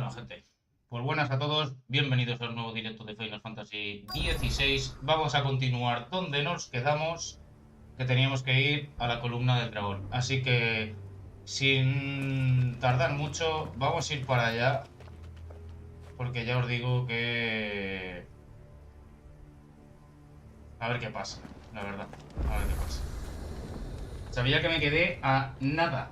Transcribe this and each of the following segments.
Bueno, gente, pues buenas a todos, bienvenidos al nuevo directo de Final Fantasy XVI. Vamos a continuar donde nos quedamos, que teníamos que ir a la columna del dragón. Así que, sin tardar mucho, vamos a ir para allá, porque ya os digo que... A ver qué pasa, la verdad, a ver qué pasa. Sabía que me quedé a nada.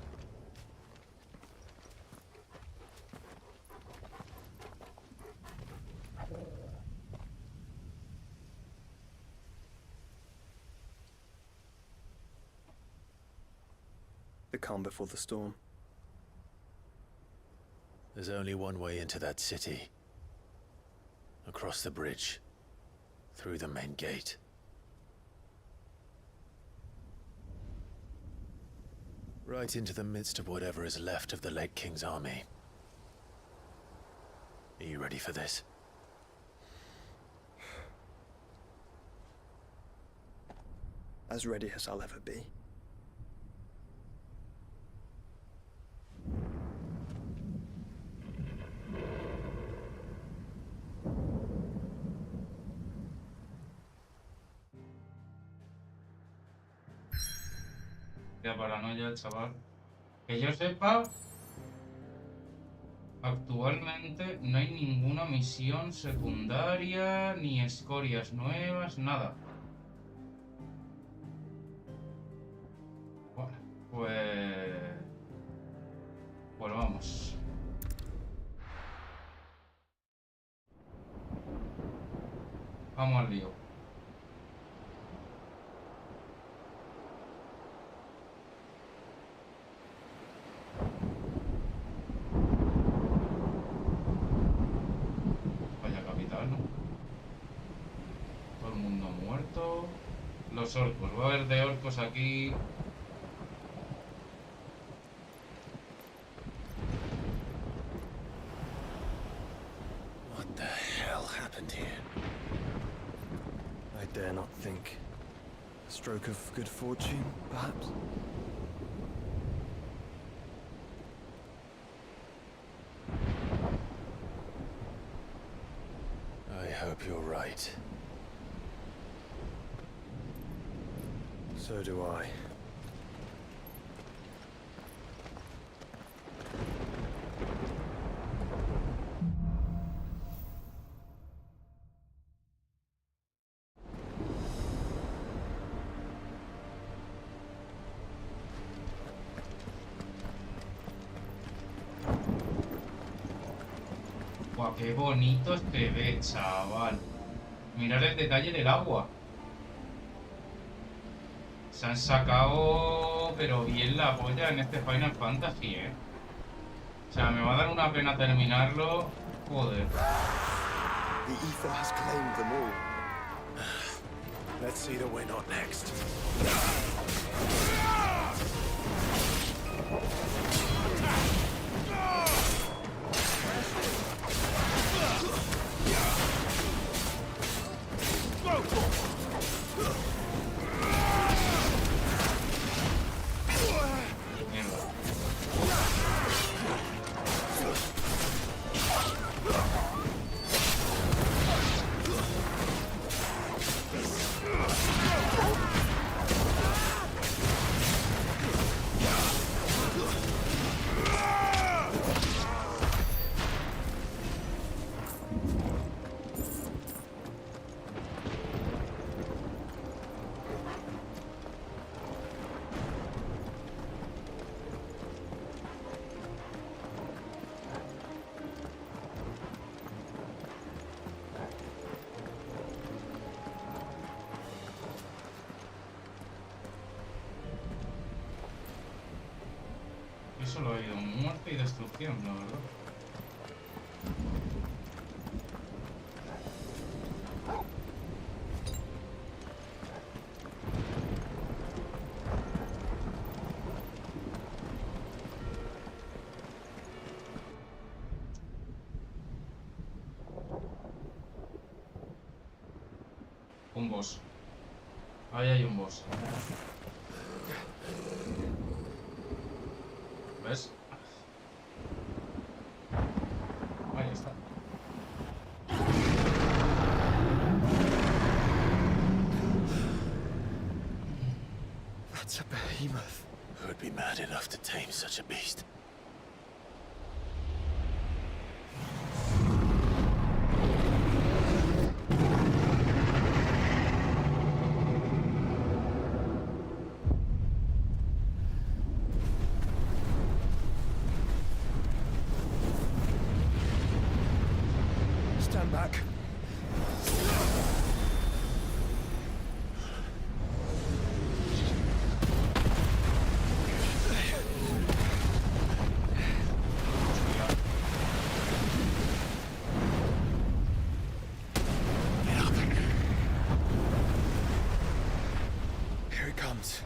The calm before the storm. There's only one way into that city. Across the bridge. Through the main gate. Right into the midst of whatever is left of the late King's army. Are you ready for this? As ready as I'll ever be. Qué paranoia, chaval. Que yo sepa, actualmente no hay ninguna misión secundaria, ni escorias nuevas, nada. Bueno, pues vamos. Vamos al lío. Vaya capital, ¿no? Todo el mundo muerto. Los orcos. Va a haber de orcos aquí. What the hell happened here? I dare not think. A stroke of good fortune, perhaps? I hope you're right. So do I. Guau, qué bonito se ve, chaval. Mirad el detalle del agua. Se han sacado, pero bien la polla en este Final Fantasy, ¿eh? O sea, me va a dar una pena terminarlo. Joder. The ether has claimed them all. Let's see that we're not next. Mierda. Yo solo he oído muerte y destrucción, la verdad. Un boss. Ahí hay un boss. ¿Ves? That's a behemoth. Who'd be mad enough to tame such a beast? Stand back. Here it comes.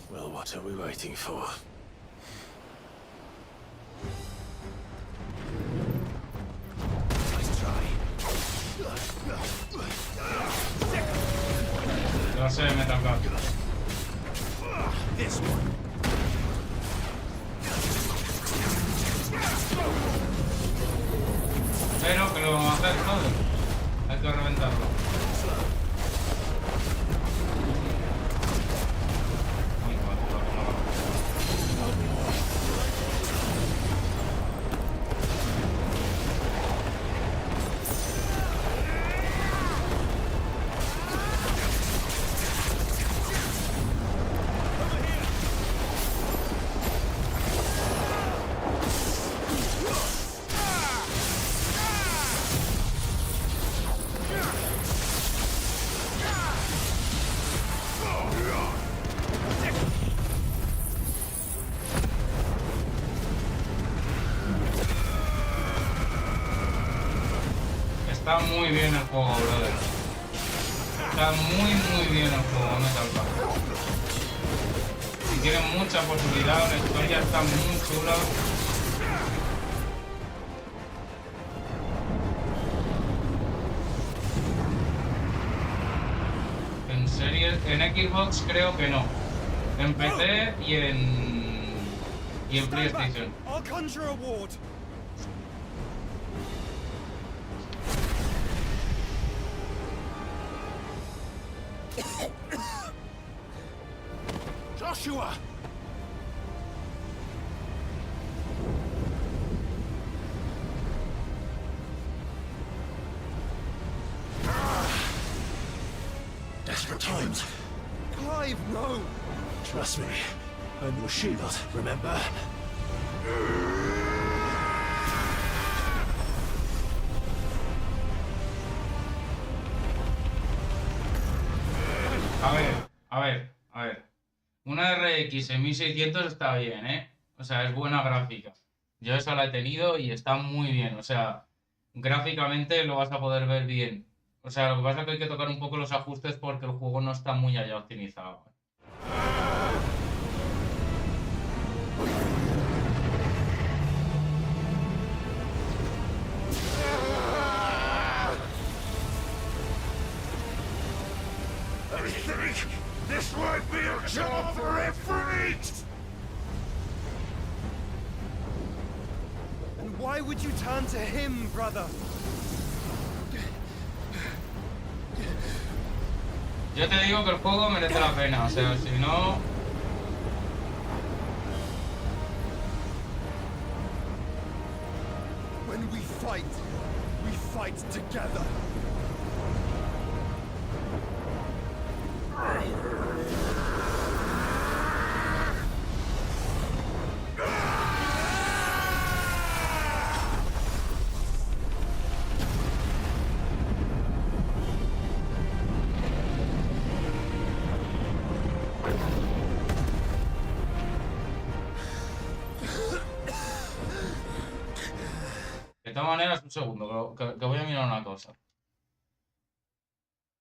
Well, what are we waiting for? Nice try. Clase de metal gun. This one. Pero que lo vamos a hacer todo. Hay que reventarlo. Uy, vale, vale, vale. Está muy bien el juego, brother. Está muy bien el juego, Metal Gear. Y tiene mucha posibilidad, la historia está muy chula. En serie, en Xbox creo que no. En PC y en PlayStation. I'll conjure a ward. Joshua! Desperate times. Clive, no! Trust me. I'm your shield, remember? A ver. Una RX en 1600 está bien, ¿eh? O sea, es buena gráfica. Yo esa la he tenido y está muy bien. O sea, gráficamente lo vas a poder ver bien. O sea, lo que pasa es que hay que tocar un poco los ajustes porque el juego no está muy allá optimizado. I think this might be a job for a freak! And why would you turn to him, brother? Yo te digo que el juego merece la pena. O sea, si no... When we fight together. De todas maneras, un segundo, que voy a mirar una cosa.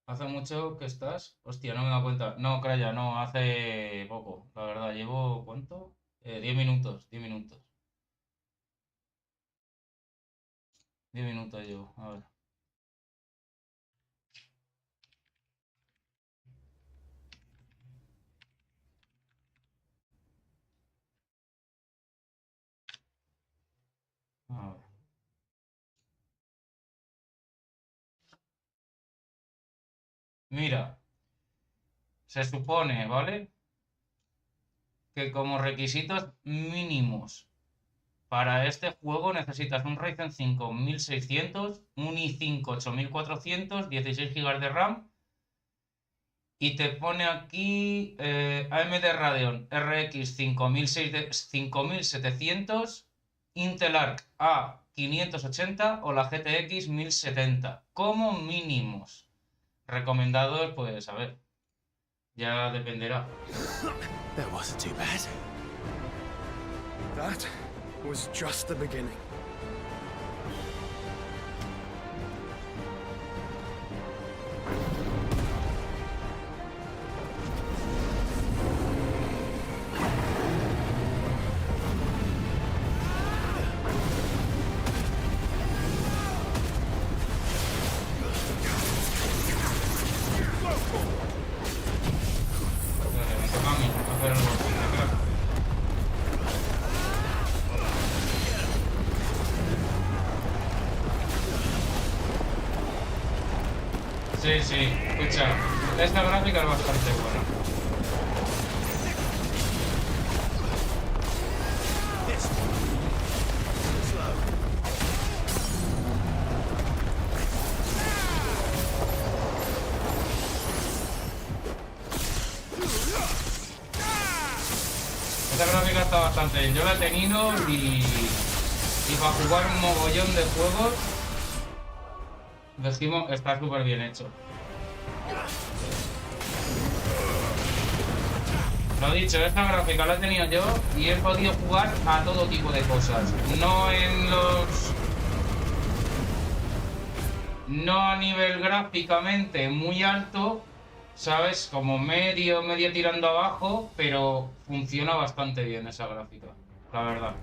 ¿Hace mucho que estás? Hostia, no me he dado cuenta. No, Craya, no, hace poco. La verdad, llevo, ¿cuánto? 10 minutos, 10 minutos. 10 minutos llevo, a ver. Mira, se supone, ¿vale? Que como requisitos mínimos para este juego necesitas un Ryzen 5 1600, un i5 8400, 16 GB de RAM y te pone aquí AMD Radeon RX 5700, Intel Arc A580 o la GTX 1070 como mínimos. Recomendados, pues a ver, ya dependerá. That wasn't too bad. That was just the beginning. Me toca a mí hacer algo. Sí, sí, escucha, esta gráfica es bastante buena. Esta gráfica está bastante bien, yo la he tenido y para jugar un mogollón de juegos, decimos, está súper bien hecho. Lo dicho, esta gráfica la he tenido yo y he podido jugar a todo tipo de cosas. No a nivel gráficamente muy alto, ¿sabes? Como medio tirando abajo, pero funciona bastante bien esa gráfica, la verdad.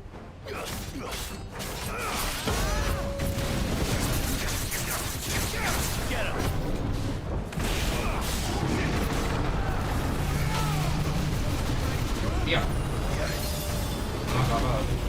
Tía. No ha acabado, tío.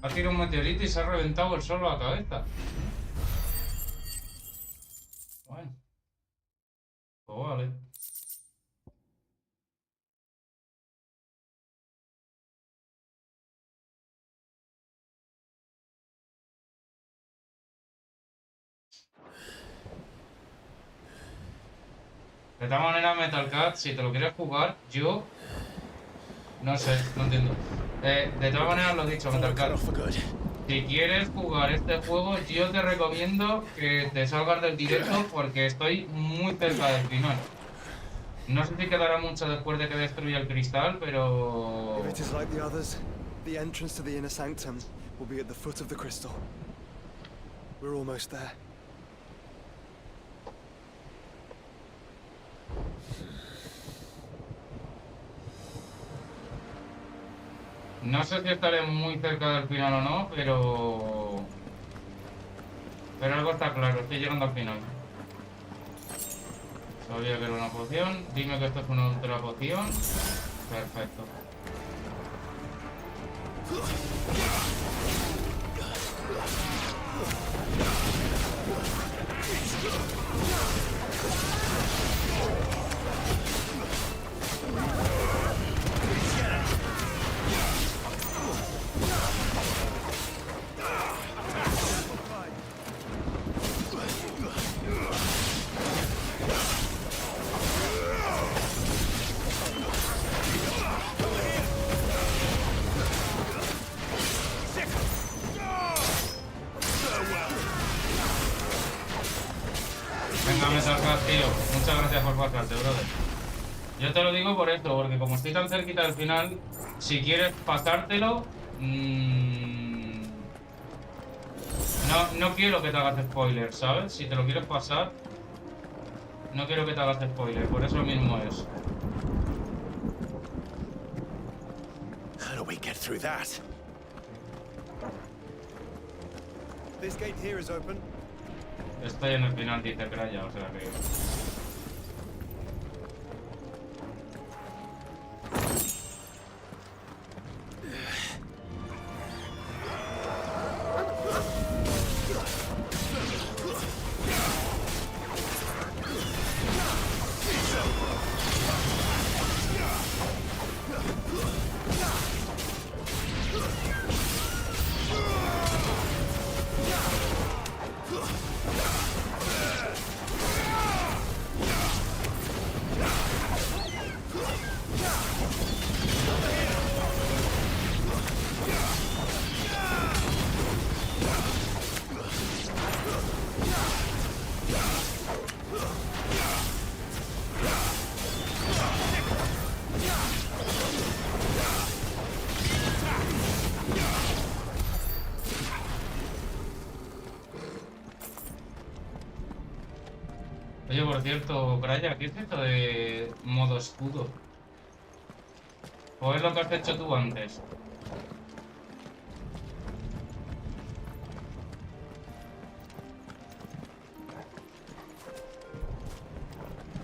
Ha tirado un meteorito y se ha reventado el solo a la cabeza. Bueno. Pues vale. De tal manera, Metal Cat, si te lo quieres jugar, yo... No sé, no entiendo. De todas maneras, lo he dicho, Metal Cat. Si quieres jugar este juego, yo te recomiendo que te salgas del directo porque estoy muy cerca del final. No sé si quedará mucho después de que destruya el cristal, pero... If it is like the others, the entrance to the inner sanctum will be at the foot of the crystal. We're almost there. No sé si estaré muy cerca del final o no, pero algo está claro, estoy llegando al final. Sabía que era una poción. Dime que esto es una ultra poción. Perfecto. tío. Muchas gracias por pasarte, brother. Yo te lo digo por esto, porque como estoy tan cerquita del final, si quieres pasártelo, no quiero que te hagas spoiler, ¿sabes? Si te lo quieres pasar, no quiero que te hagas spoiler, por eso mismo es. How do we get through that? This gate here is open. Estoy en el final, dice Craya, o sea que... Oye, por cierto, Craya, ¿qué es esto de modo escudo? ¿O es lo que has hecho tú antes?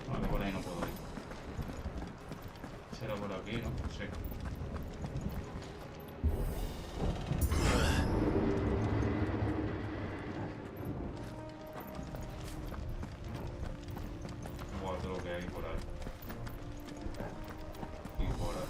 Vale, por ahí no puedo ir. Será por aquí, ¿no? Sí. Buah, todo lo que hay por ahí. Y por ahí.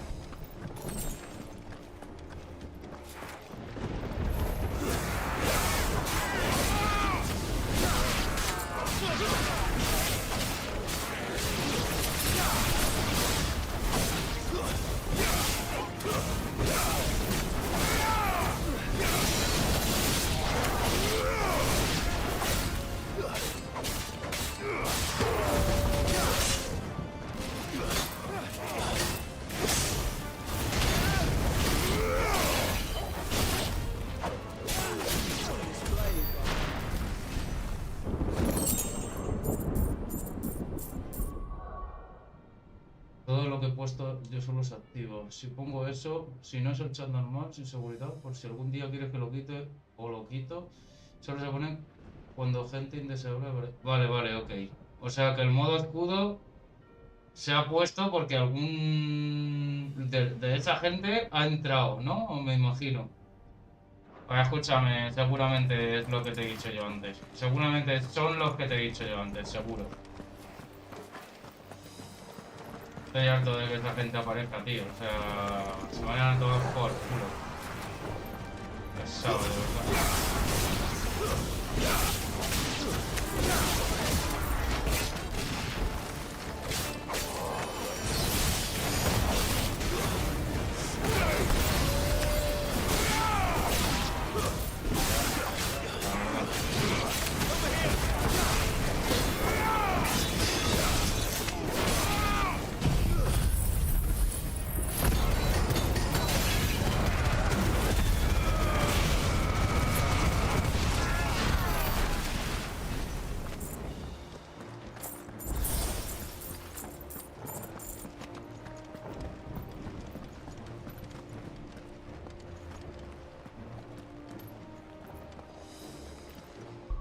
Todo lo que he puesto yo solo se activa. Si pongo eso, si no es el chat normal, sin seguridad, por si algún día quieres que lo quite o lo quito, solo se pone cuando gente indeseable... Vale, vale, ok. O sea que el modo escudo se ha puesto porque algún de esa gente ha entrado, ¿no? O me imagino. Pues escúchame, seguramente es lo que te he dicho yo antes. Seguramente son los que te he dicho yo antes, seguro. Estoy harto de que esa gente aparezca, tío. O sea, se vayan a todos por culo. Pesado, de verdad.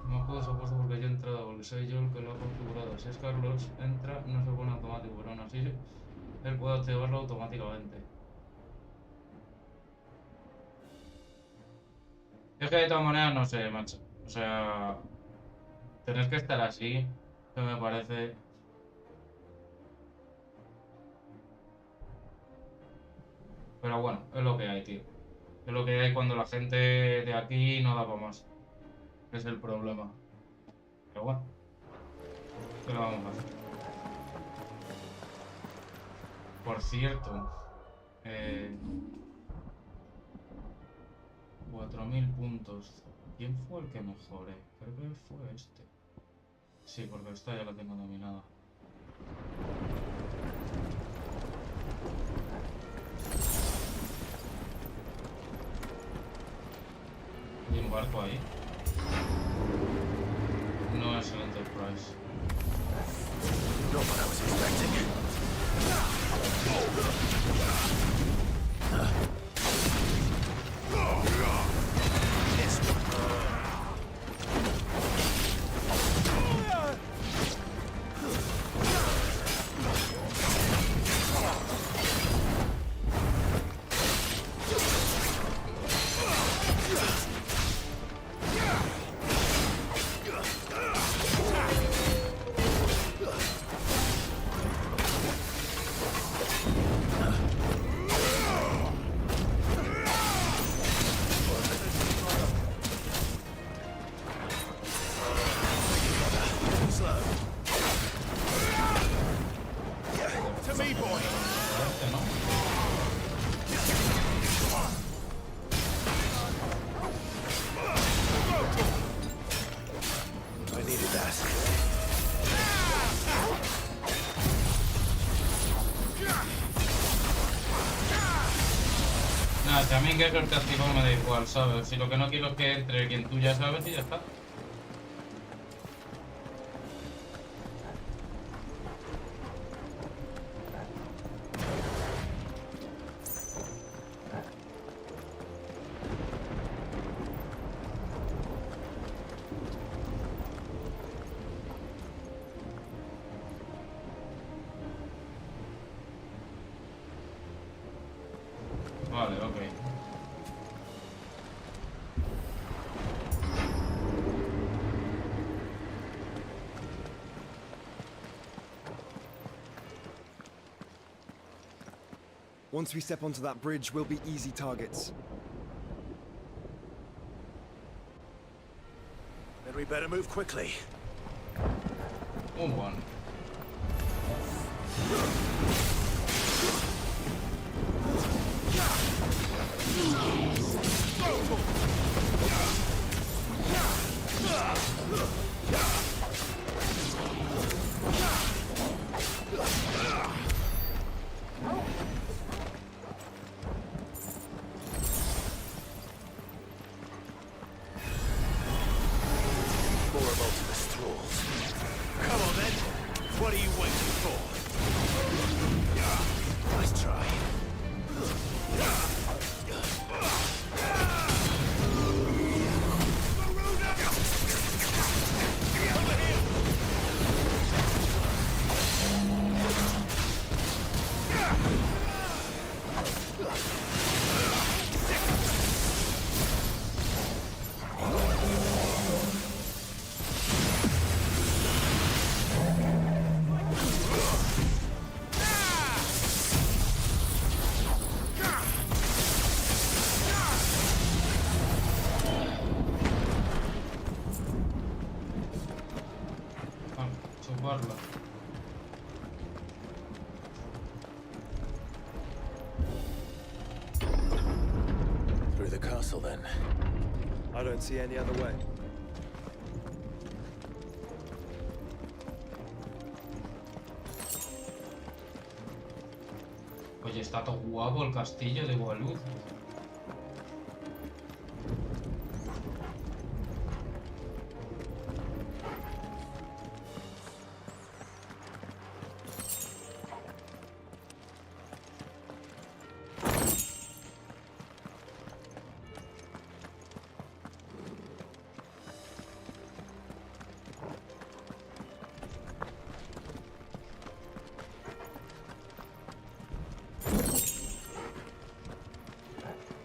No juego supuesto porque yo he entrado, porque soy yo el que lo ha configurado. Si es Carlos, entra, no se pone automático, pero aún así él puede activarlo automáticamente. Es que de todas maneras no sé, macho. O sea, tener que estar así, que me parece... Pero bueno, es lo que hay, tío. Es lo que hay cuando la gente de aquí no da para más. Es el problema. Pero bueno, ¿qué lo vamos a hacer? Por cierto, 4000 puntos. ¿Quién fue el que mejoré? Creo que fue este. Sí, porque esta ya la tengo dominada. ¿Hay un barco ahí? No es el Enterprise. Not what I was expecting. Nada, a mí que eso te activo me da igual, ¿sabes? Si lo que no quiero es que entre quien tú ya sabes y ya está. Vale, ok. Once we step onto that bridge, we'll be easy targets. Then we better move quickly. Un one. More of Ultimus thralls. Come on then. What are you waiting for? Nice try. Chuparla. Through the castle then. I don't see any other way. Oye, está todo guapo el castillo de Gualuz.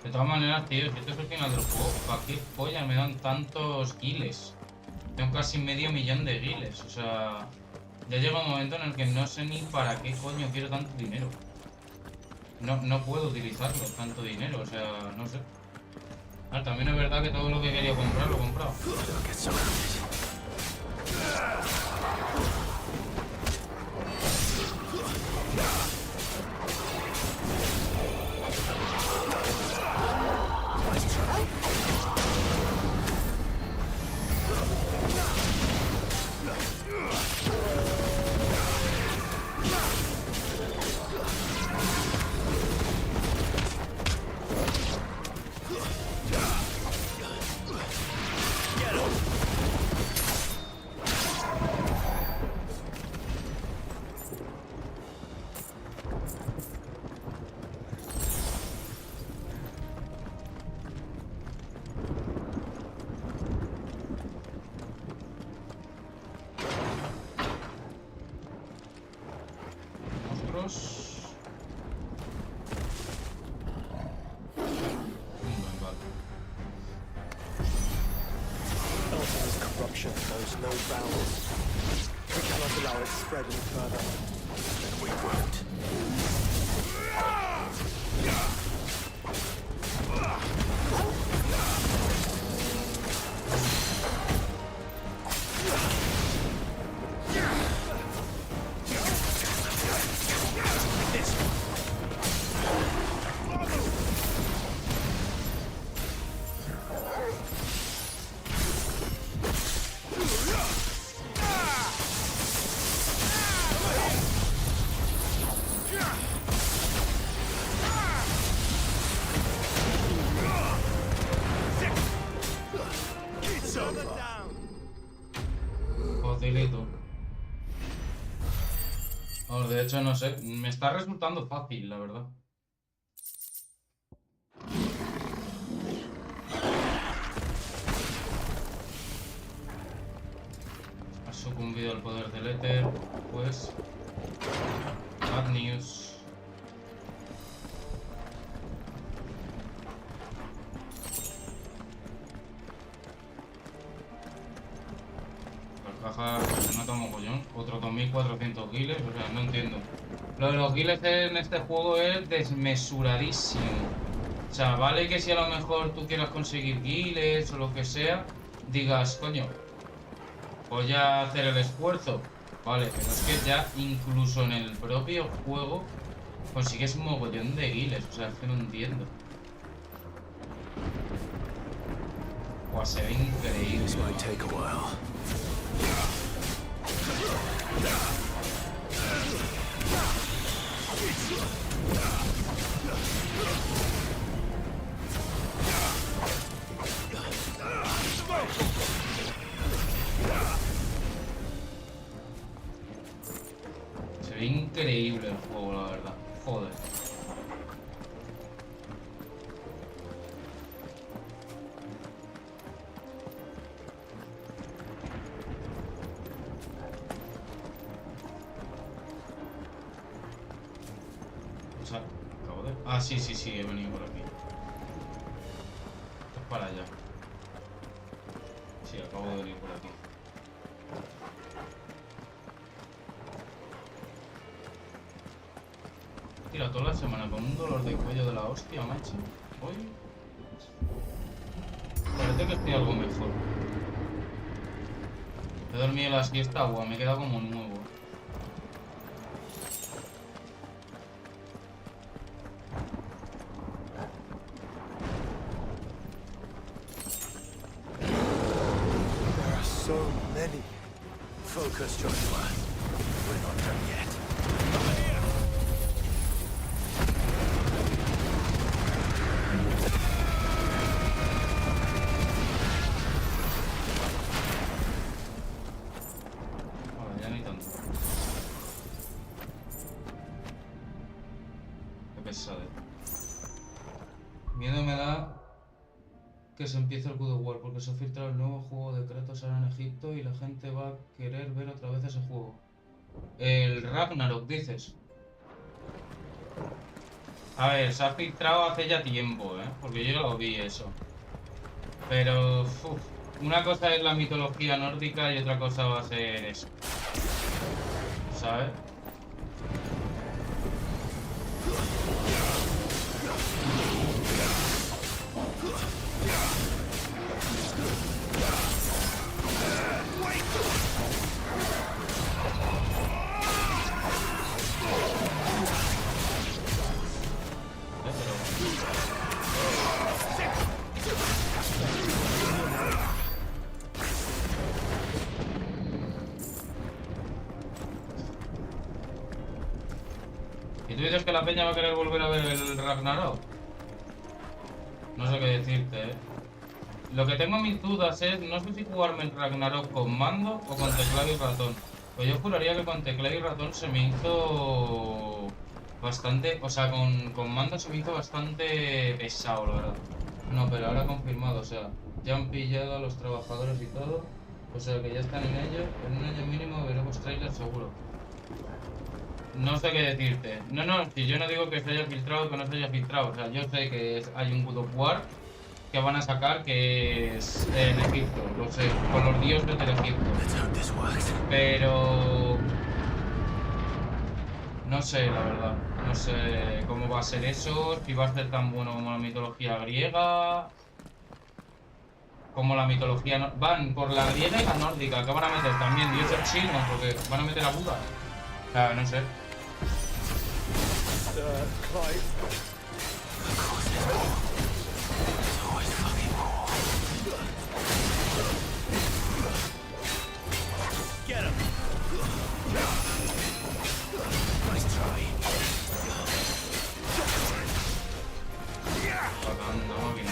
De todas maneras, tío, si esto es el final del juego, ¿para qué pollas me dan tantos guiles? Tengo casi medio millón de guiles, o sea... Ya llega un momento en el que no sé ni para qué coño quiero tanto dinero. No puedo utilizarlo, tanto dinero, o sea, no sé. Ah, también es verdad que todo lo que quería comprar lo he comprado. destruction knows no bounds. We cannot allow it spread any further. Then we won't. Facilito. Vamos, de hecho, no sé. Me está resultando fácil, la verdad. Ha sucumbido al poder del éter. Pues... Bad news. Caja, se nota mogollón. Otro 2400 giles, o sea, no entiendo. Lo de los giles en este juego es desmesuradísimo. O sea, vale que si a lo mejor tú quieras conseguir giles o lo que sea, digas, coño, voy a hacer el esfuerzo. Vale, pero es que ya incluso en el propio juego consigues un mogollón de giles, o sea, es que no entiendo. Buah, se ve increíble. This might take a while. Se ve increíble el juego, la verdad. Joder. O sea, acabo de... Ah, sí, he venido por aquí. Esto es para allá. Sí, acabo de venir por aquí. Tira toda la semana con un dolor de cuello de la hostia, macho. Hoy... Parece que estoy algo mejor. He dormido la siesta, agua, me he quedado como nuevo. There are so many. Focus, Joshua. We're not done yet. Ahora, ya ni tanto. Qué pesado. Miedo me da que se empiece el God of War, porque se ha filtrado el nuevo juego de Kratos ahora en Egipto y la gente va a querer ver otra vez ese juego. El Ragnarok, dices. A ver, se ha filtrado hace ya tiempo, porque yo ya lo vi eso. Pero, uf, una cosa es la mitología nórdica y otra cosa va a ser eso. ¿Sabes? ¿Y tú dices que la peña va a querer volver a ver el Ragnarok? No sé qué decirte, Lo que tengo mis dudas es, no sé si jugarme el Ragnarok con mando o con teclado y ratón. Pues yo juraría que con teclado y ratón se me hizo bastante... O sea, con mando se me hizo bastante pesado, la verdad. No, pero ahora confirmado, o sea, ya han pillado a los trabajadores y todo. O sea, que ya están en ello. En un año mínimo veremos trailers seguro. No sé qué decirte. No, si yo no digo que se haya filtrado o que no se haya filtrado. O sea, yo sé que hay un God of War que van a sacar, que es en Egipto, lo sé, con los dioses del Egipto. Let's hope this works. Pero no sé, la verdad. No sé cómo va a ser eso, si va a ser tan bueno como la mitología griega, como la mitología... Van por la griega y la nórdica, que van a meter también dioses chinos, porque van a meter a Buda. O sea, no sé. Clive. Of course there's more. There's always fucking more. Get him! Nice try. Bacán, no, bien.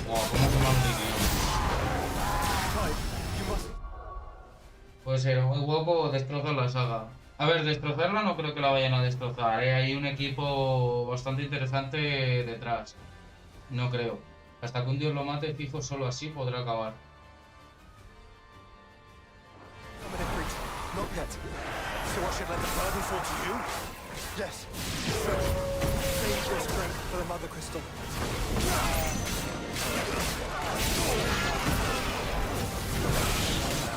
Wow, ¿cómo se me ha olvidado? Clive, you must. Puede ser muy guapo destrozar la saga. A ver, destrozarla no creo que la vayan a destrozar, ¿eh? Hay un equipo bastante interesante detrás. No creo. Hasta que un dios lo mate, fijo, solo así podrá acabar. Come in, Crete. Not yet. So I should let the burden fall to you? Yes. Save your strength for the mother crystal.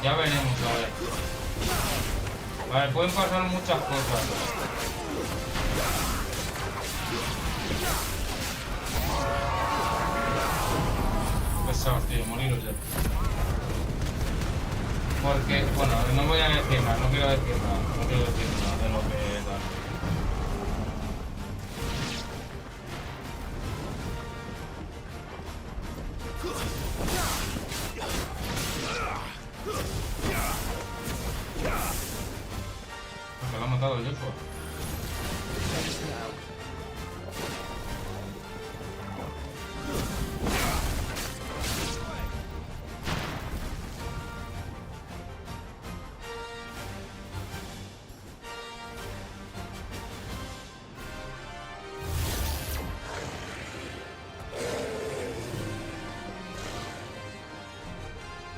Ya veremos, a ver. A ver, pueden pasar muchas cosas. Pesados, tío, moriros ya. Porque, bueno, no voy a decir nada, no quiero decir nada, no quiero decir nada de lo que tal. Porque lo ha matado el Joshua.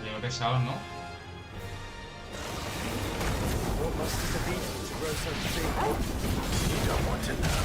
Llevo pesados, ¿no? What must it have eaten to grow so big? You don't want to know.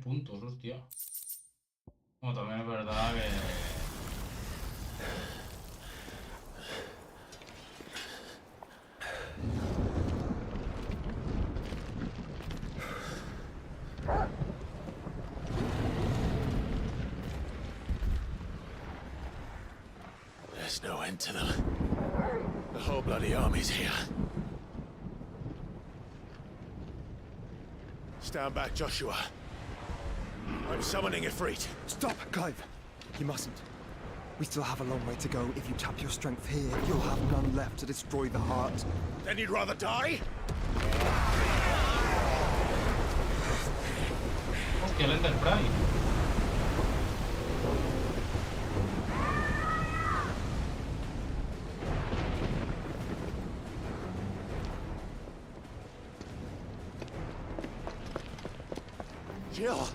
puntos, hostia. Bueno, también es verdad que... There's no end to them. The whole bloody army's here. Stand back, Joshua. I'm summoning Ifrit. Stop, Clive. You mustn't. We still have a long way to go. If you tap your strength here, you'll have none left to destroy the heart. Then you'd rather die? Hostia, el Enterprise. Jill!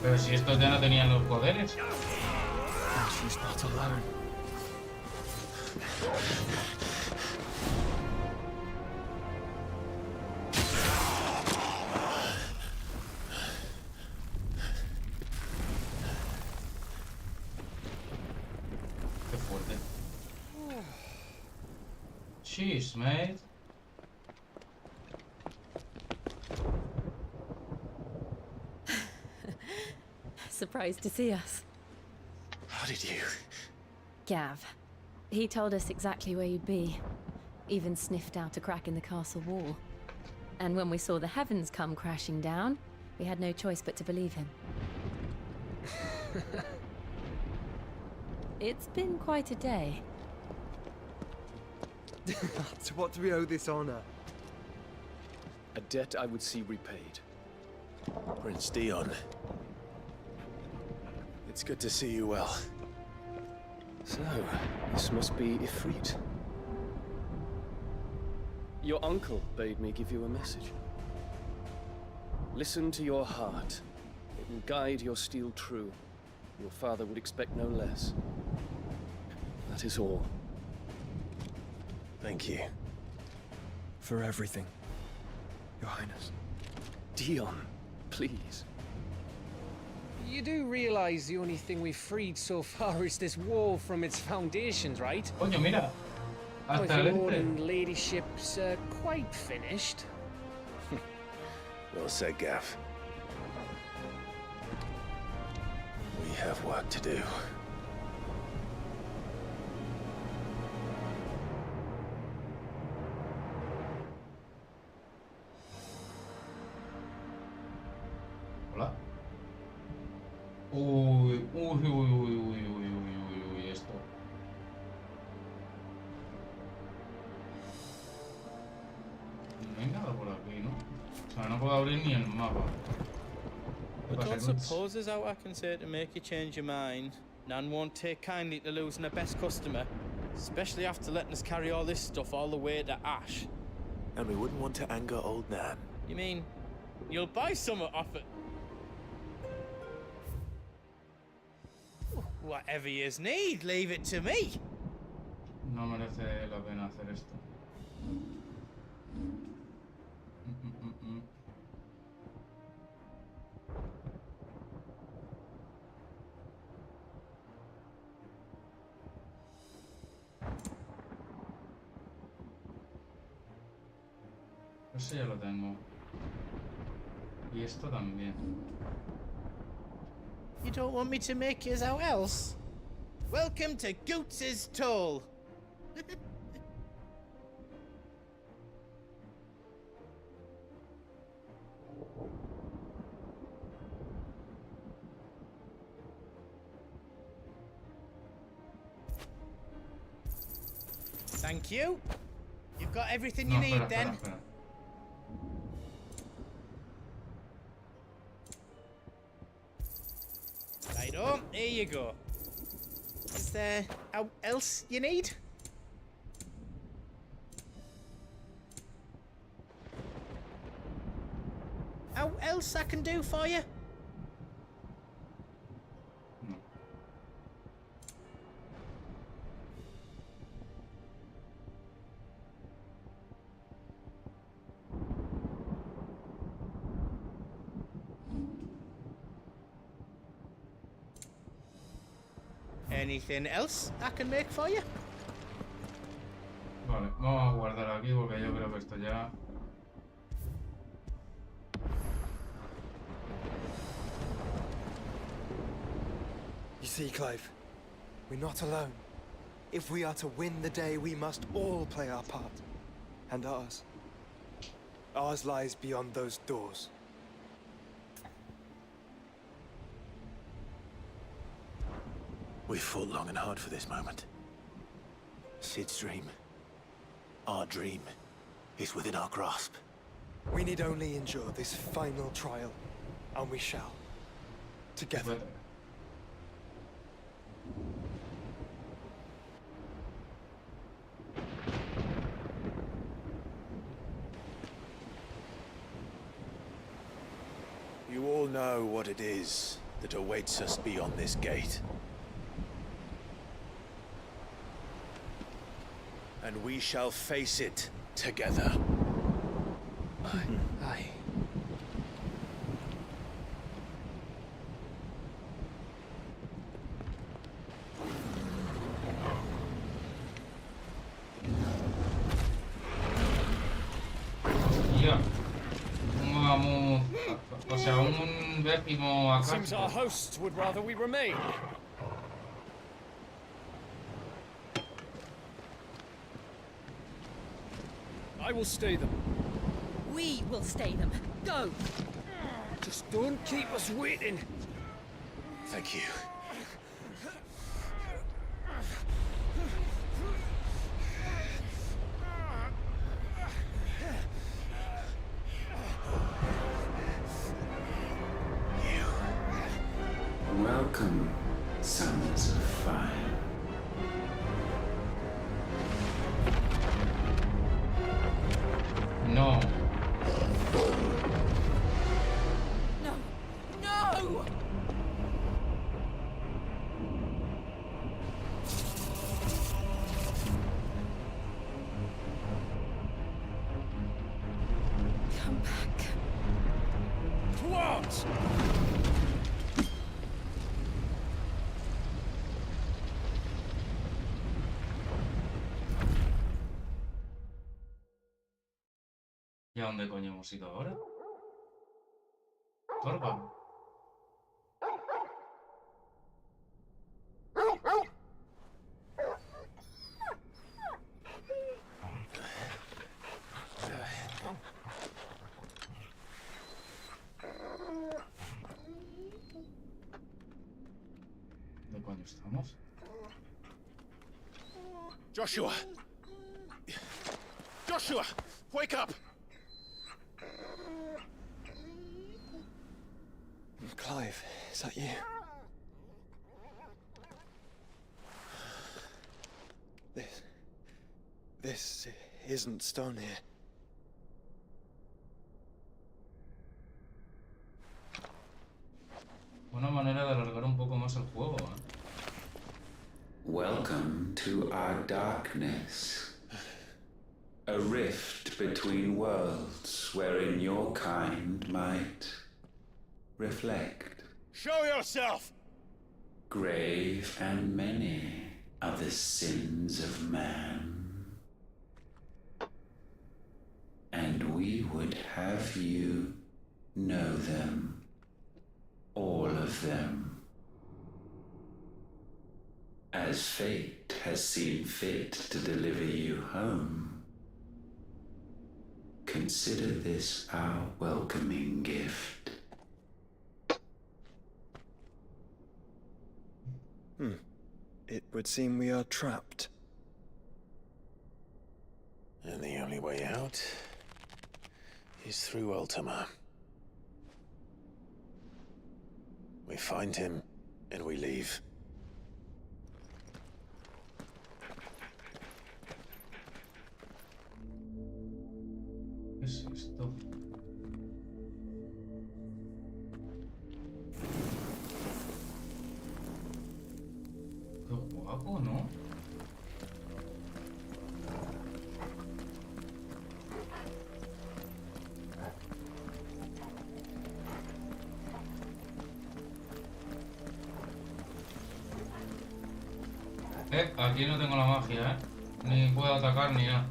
Pero si estos ya no tenían los poderes. And she's not alone. Qué fuerte. Jeez, mate. Surprised to see us. How did you? Gav. He told us exactly where you'd be. Even sniffed out a crack in the castle wall. And when we saw the heavens come crashing down, we had no choice but to believe him. It's been quite a day. To what do we owe this honor? A debt I would see repaid. Prince Dion. It's good to see you well. So, this must be Ifrit. Your uncle bade me give you a message. Listen to your heart. It will guide your steel true. Your father would expect no less. That is all. Thank you. For everything, Your Highness. Dion, please. You do realize the only thing we've freed so far is this wall from its foundations, right? Coño, mira. Well, Hasta if el your lord Ente. and ladyship's quite finished. Well said, Gav. We have work to do. Hola. Uy, uy, uy, uy, uy, uy, uy, uy, esto. No hay nada por aquí, ¿no? O sea, no puedo abrir ni el mapa. I ¿Qué don't pasa, Cruz? suppose there's out I can say to make you change your mind. Nan won't take kindly to losing her best customer, especially after letting us carry all this stuff all the way to Ash. And we wouldn't want to anger old Nan. You mean you'll buy some off it? Whatever yous need, leave it to me. No merece la pena hacer esto. Mm. Eso ya lo tengo. Y esto también. You don't want me to make yous out else? Welcome to Goots's Toll. Thank you. You've got everything you No, need espera, then. espera. Right on, here you go. Is there out else you need? Out else I can do for you? No. Anything else I can make for you? Vale, vamos a guardar aquí porque yo creo que esto ya... You see, Clive, we're not alone. If we are to win the day, we must all play our part. And ours. Ours lies beyond those doors. We fought long and hard for this moment. Sid's dream, our dream, is within our grasp. We need only endure this final trial, and we shall. Together. You all know what it is that awaits us beyond this gate. And we shall face it together. Aye. Ya. Vamos. O sea, un décimo acá. Seems our hosts would rather we remain. I will stay them. We will stay them. Go! Just don't keep us waiting. Thank you. Welcome, sons of fire. No. No! No! Come back. To arms! ¿Y a dónde coño hemos ido ahora? Torba. ¿Dónde coño estamos? Joshua! Joshua! Wake up! Clive, is that you? This isn't stone here. Una manera de alargar un poco más el juego, ¿eh? Welcome to our darkness. A rift between worlds wherein your kind might reflect. Show yourself! Grave and many are the sins of man. And we would have you know them. All of them. As fate has seen fit to deliver you home, consider this our welcoming gift. It would seem we are trapped. And the only way out is through Ultima. We find him, and we leave. ¿Qué es esto? Qué guapo, ¿no? Aquí no tengo la magia, ni puedo atacar ni nada.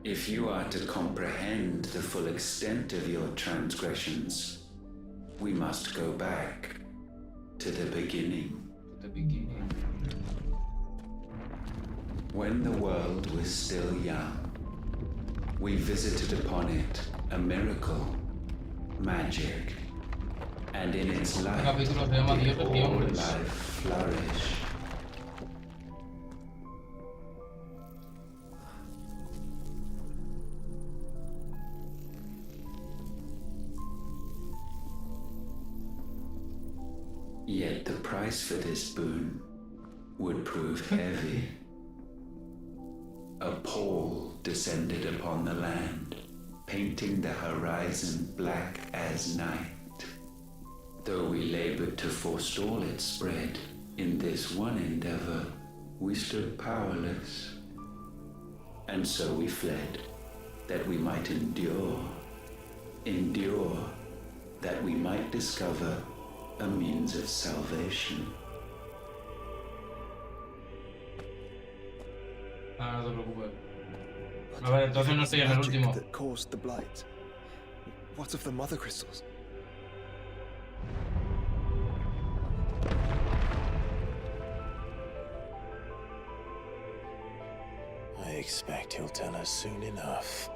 If you are to comprehend the full extent of your transgressions, we must go back to the beginning. The beginning. When the world was still young, we visited upon it a miracle, magic, and in its light Capítulo se llama did Dioses y all Hombres. life flourish. Yet the price for this boon would prove heavy. A pall descended upon the land, painting the horizon black as night. Though we labored to forestall its spread, in this one endeavor we stood powerless. And so we fled, that we might endure, that we might discover a means of salvation. Ah, no te preocupes. A ver, entonces no estoy en el Magic último. that caused the blight. What of the mother crystals? I expect he'll tell us soon enough.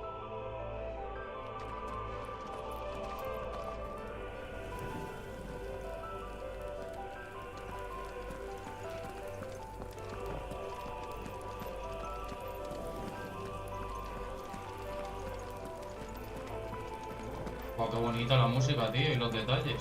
Wow, qué bonita la música, tío, y los detalles.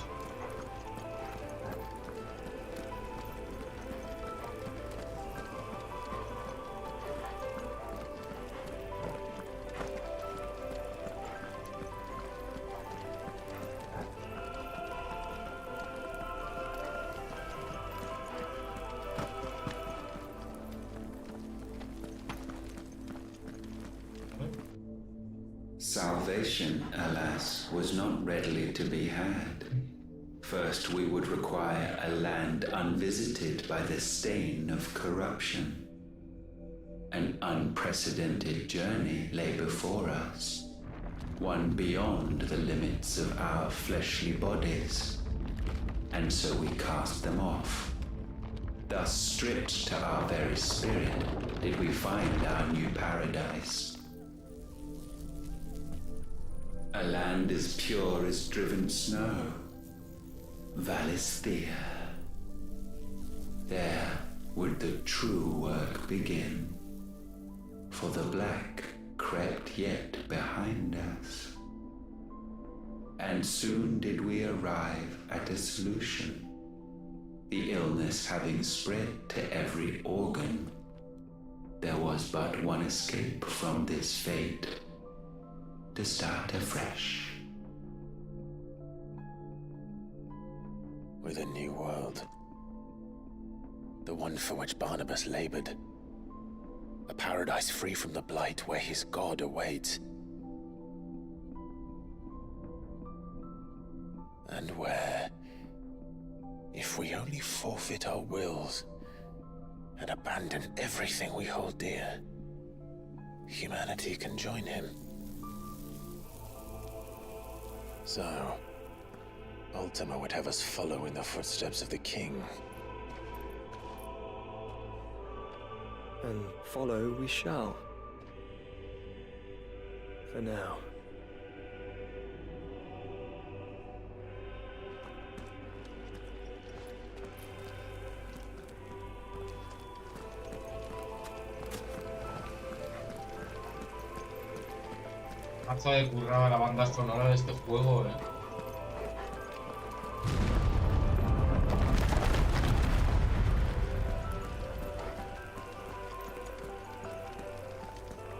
Salvation, alas, was not readily to be had. First, we would require a land unvisited by the stain of corruption. An unprecedented journey lay before us, one beyond the limits of our fleshly bodies. And so we cast them off. Thus, stripped to our very spirit, did we find our new paradise. A land as pure as driven snow, Valisthea. There would the true work begin, for the black crept yet behind us. And soon did we arrive at a solution, the illness having spread to every organ. There was but one escape from this fate, to start afresh. With a new world. The one for which Barnabas labored. A paradise free from the blight where his God awaits. And where, if we only forfeit our wills and abandon everything we hold dear, humanity can join him. So, Ultimo would have us follow in the footsteps of the king. And follow we shall. For now. Mazo de currada la banda sonora de este juego,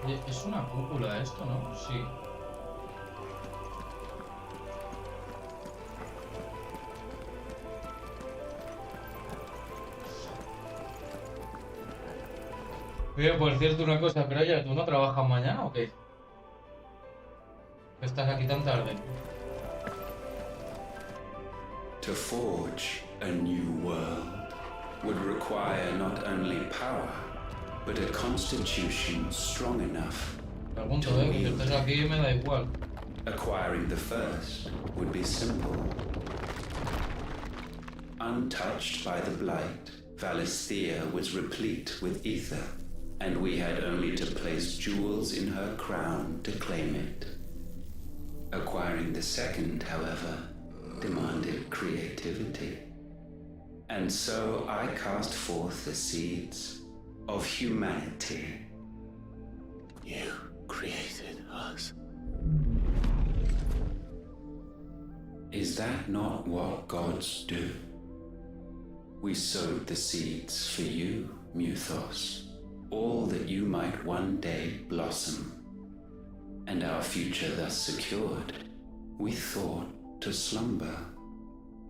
Oye, es una cúpula esto, ¿no? Sí. Oye, por cierto, una cosa, pero oye, ¿tú no trabajas mañana o qué? ¿Estás aquí tan tarde? To forge a new world would require not only power, but a constitution strong enough. Pregunto, que si estés aquí me da igual. Acquiring the first would be simple, Untouched by the blight, Valisthea was replete with ether, and we had only to place jewels in her crown to claim it. Acquiring the second, however, demanded creativity. And so I cast forth the seeds of humanity. You created us. Is that not what gods do? We sowed the seeds for you, Muthos, all that you might one day blossom. And our future thus secured, we thought to slumber,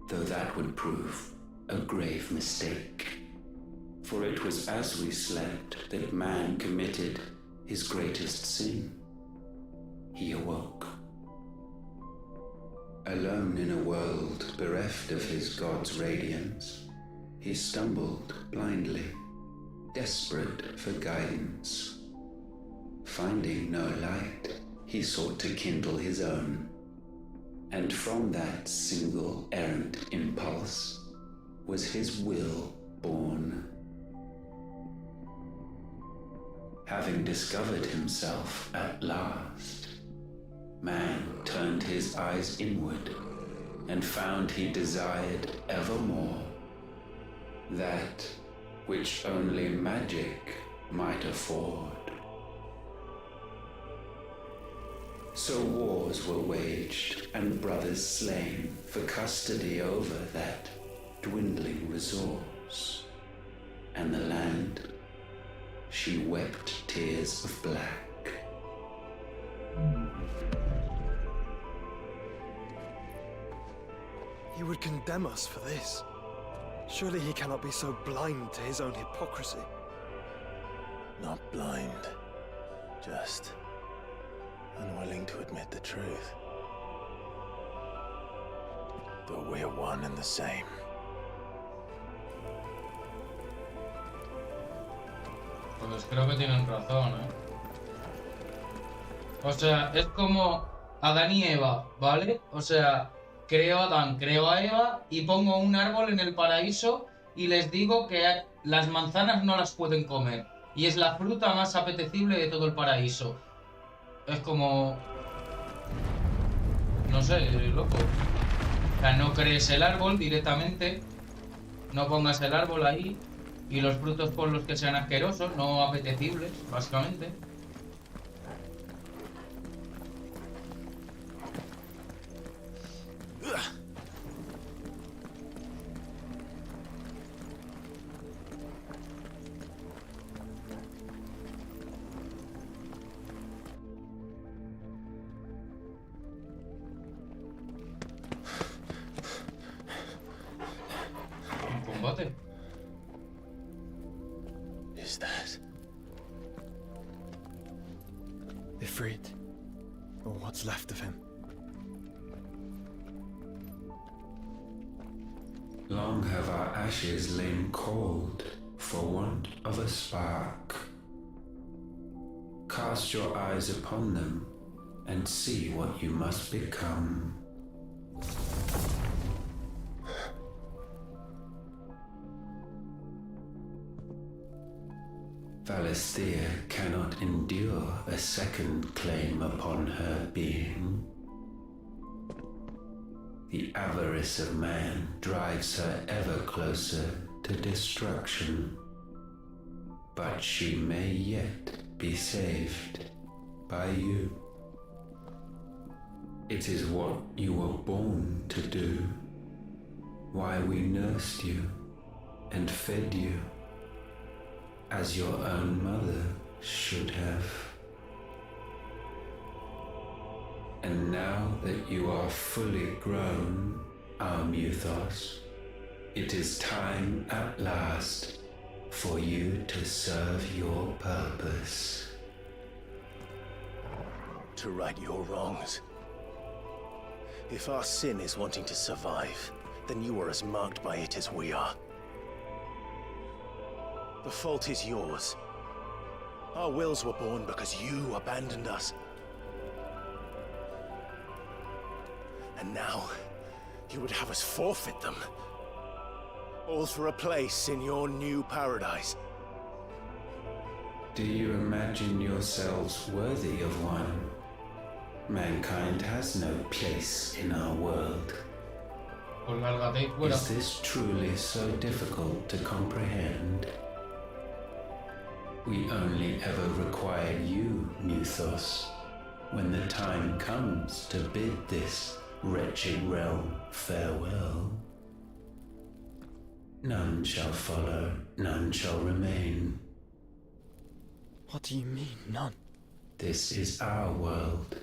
though that would prove a grave mistake. For it was as we slept that man committed his greatest sin. He awoke. Alone in a world bereft of his god's radiance, he stumbled blindly, desperate for guidance. Finding no light, he sought to kindle his own. And from that single errant impulse was his will born. Having discovered himself at last, man turned his eyes inward and found he desired evermore that which only magic might afford. So wars were waged and brothers slain for custody over that dwindling resource, and the land, she wept tears of black. He would condemn us for this. Surely he cannot be so blind to his own hypocrisy. Not blind, just unwilling to admit the truth. Though we're one and the same. Pues creo que tienen razón, ¿eh? O sea, es como Adán y Eva, ¿vale? O sea, creo a Adán, creo a Eva y pongo un árbol en el paraíso y les digo que las manzanas no las pueden comer. Y es la fruta más apetecible de todo el paraíso. Es como... no sé, loco. O sea, no crees el árbol directamente, no pongas el árbol ahí y los frutos por los que sean asquerosos, no apetecibles, básicamente. Un combate. Is that? Ifrit, or what's left of him. Long have our ashes lain cold for want of a spark. Cast your eyes upon them and see what you must become. Valisthea cannot endure a second claim upon her being. The avarice of man drives her ever closer to destruction. But she may yet be saved by you. It is what you were born to do, why we nursed you and fed you, as your own mother should have. And now that you are fully grown, our Muthos, it is time at last for you to serve your purpose. To right your wrongs. If our sin is wanting to survive, then you are as marked by it as we are. The fault is yours. Our wills were born because you abandoned us. And now, you would have us forfeit them. All for a place in your new paradise. Do you imagine yourselves worthy of one? Mankind has no place in our world. Pues lárgate y fuera. Is this truly so difficult to comprehend? We only ever require you, Muthos, when the time comes to bid this wretched realm farewell. None shall follow, none shall remain. What do you mean, none? This is our world.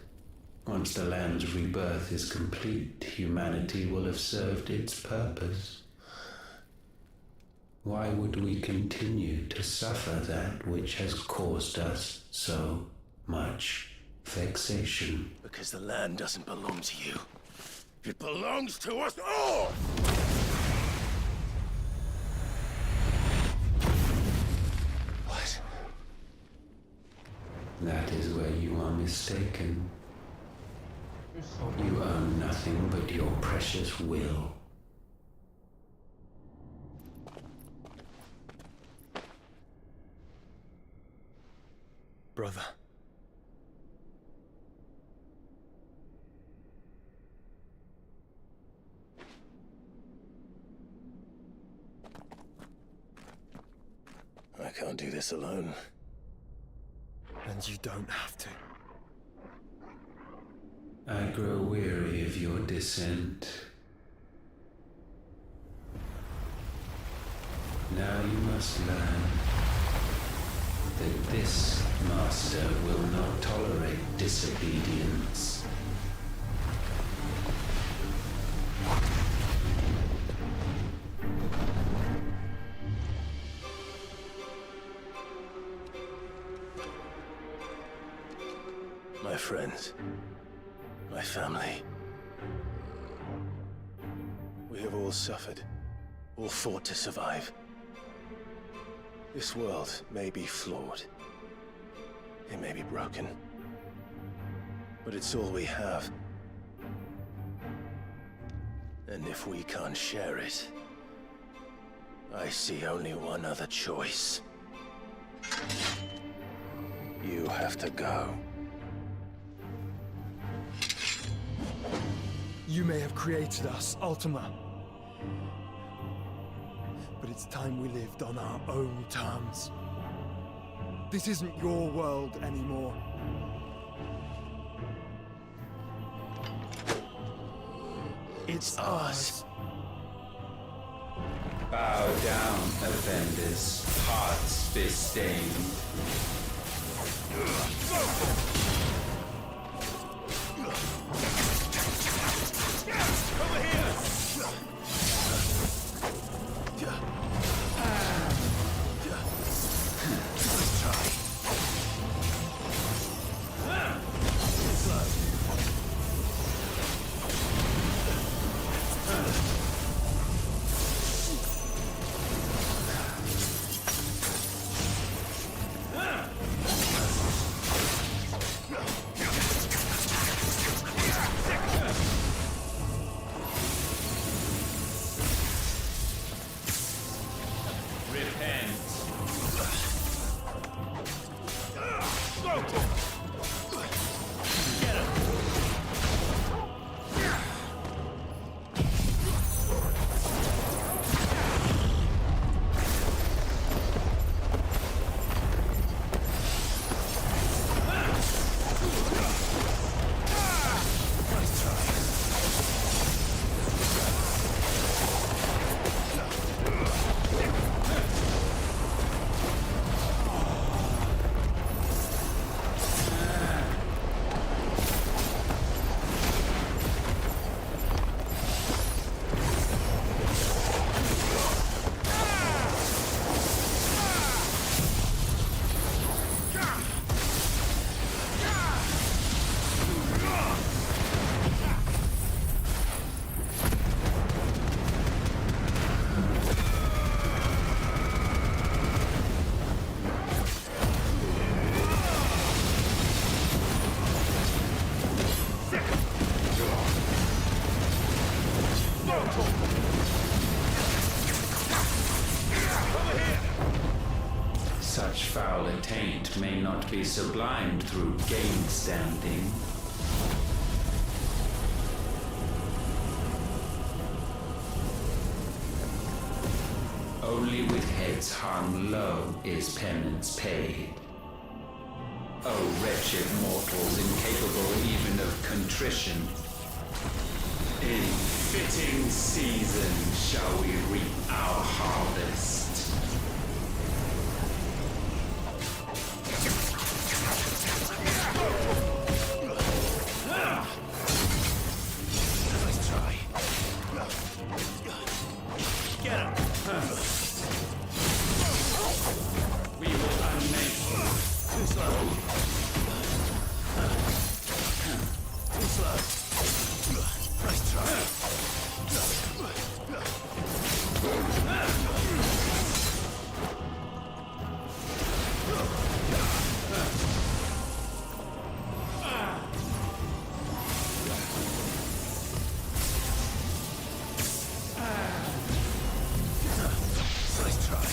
Once the land's rebirth is complete, humanity will have served its purpose. Why would we continue to suffer that which has caused us so much vexation? Because the land doesn't belong to you. It belongs to us all! What? That is where you are mistaken. You own nothing but your precious will. Brother. I can't do this alone. And you don't have to. I grow weary of your dissent. Now you must learn that this master will not tolerate disobedience. My friends, my family. We have all suffered, all fought to survive. This world may be flawed. It may be broken. But it's all we have. And if we can't share it, I see only one other choice. You have to go. You may have created us, Ultima. But it's time we lived on our own terms. This isn't your world anymore. It's ours. Bow down, offenders, hearts disdained. such foul a taint may not be sublimed through game standing. Only with heads hung low is penance paid. Oh, wretched mortals, incapable even of contrition. In fitting season shall we reap our harvest. Nice try. Get him. We will unmake you. Too slow. Too slow. Nice try. Nice try.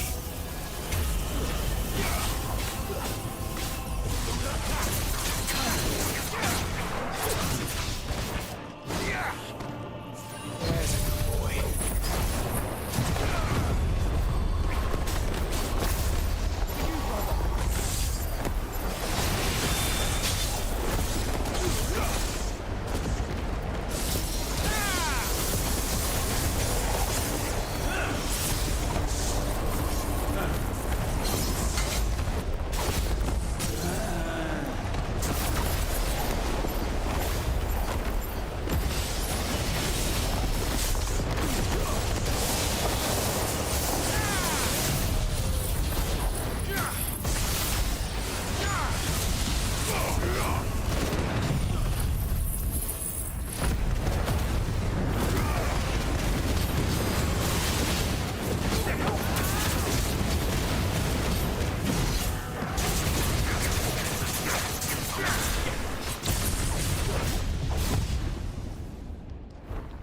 There's a good boy.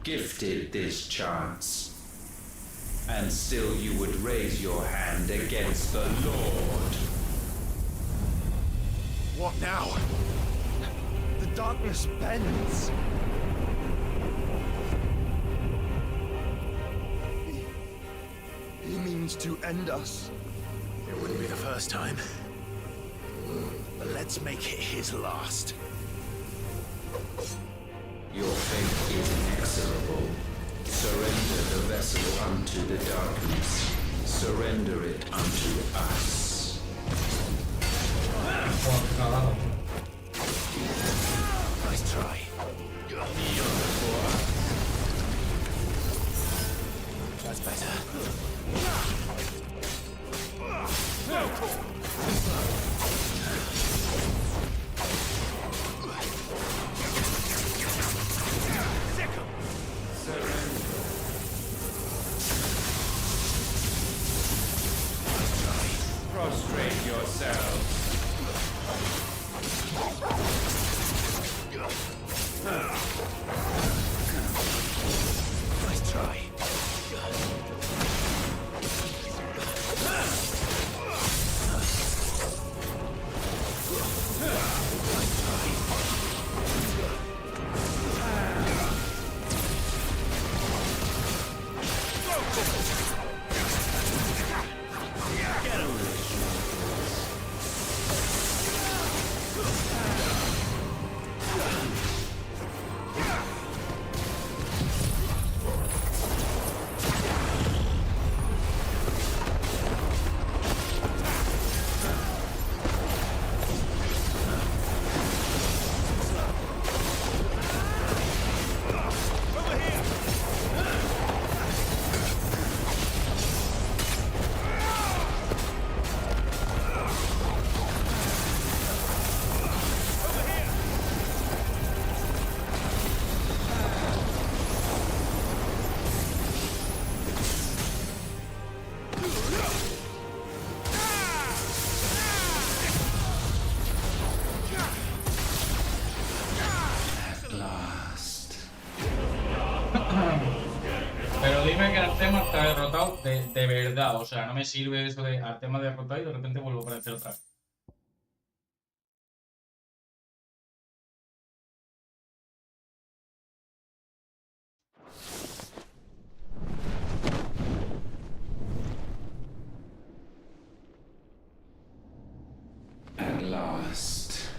Gifted this chance, and still you would raise your hand against the Lord. What now? The darkness bends. He means to end us. It wouldn't be the first time. But let's make it his last. Your fate is inexorable. Surrender the vessel unto the darkness. Surrender it unto us. Nice try. That's better. Prostrate yourselves. Nice try. Artema está derrotado de verdad. O sea, no me sirve eso de Artema derrotado y de repente vuelvo a aparecer otra vez. At last,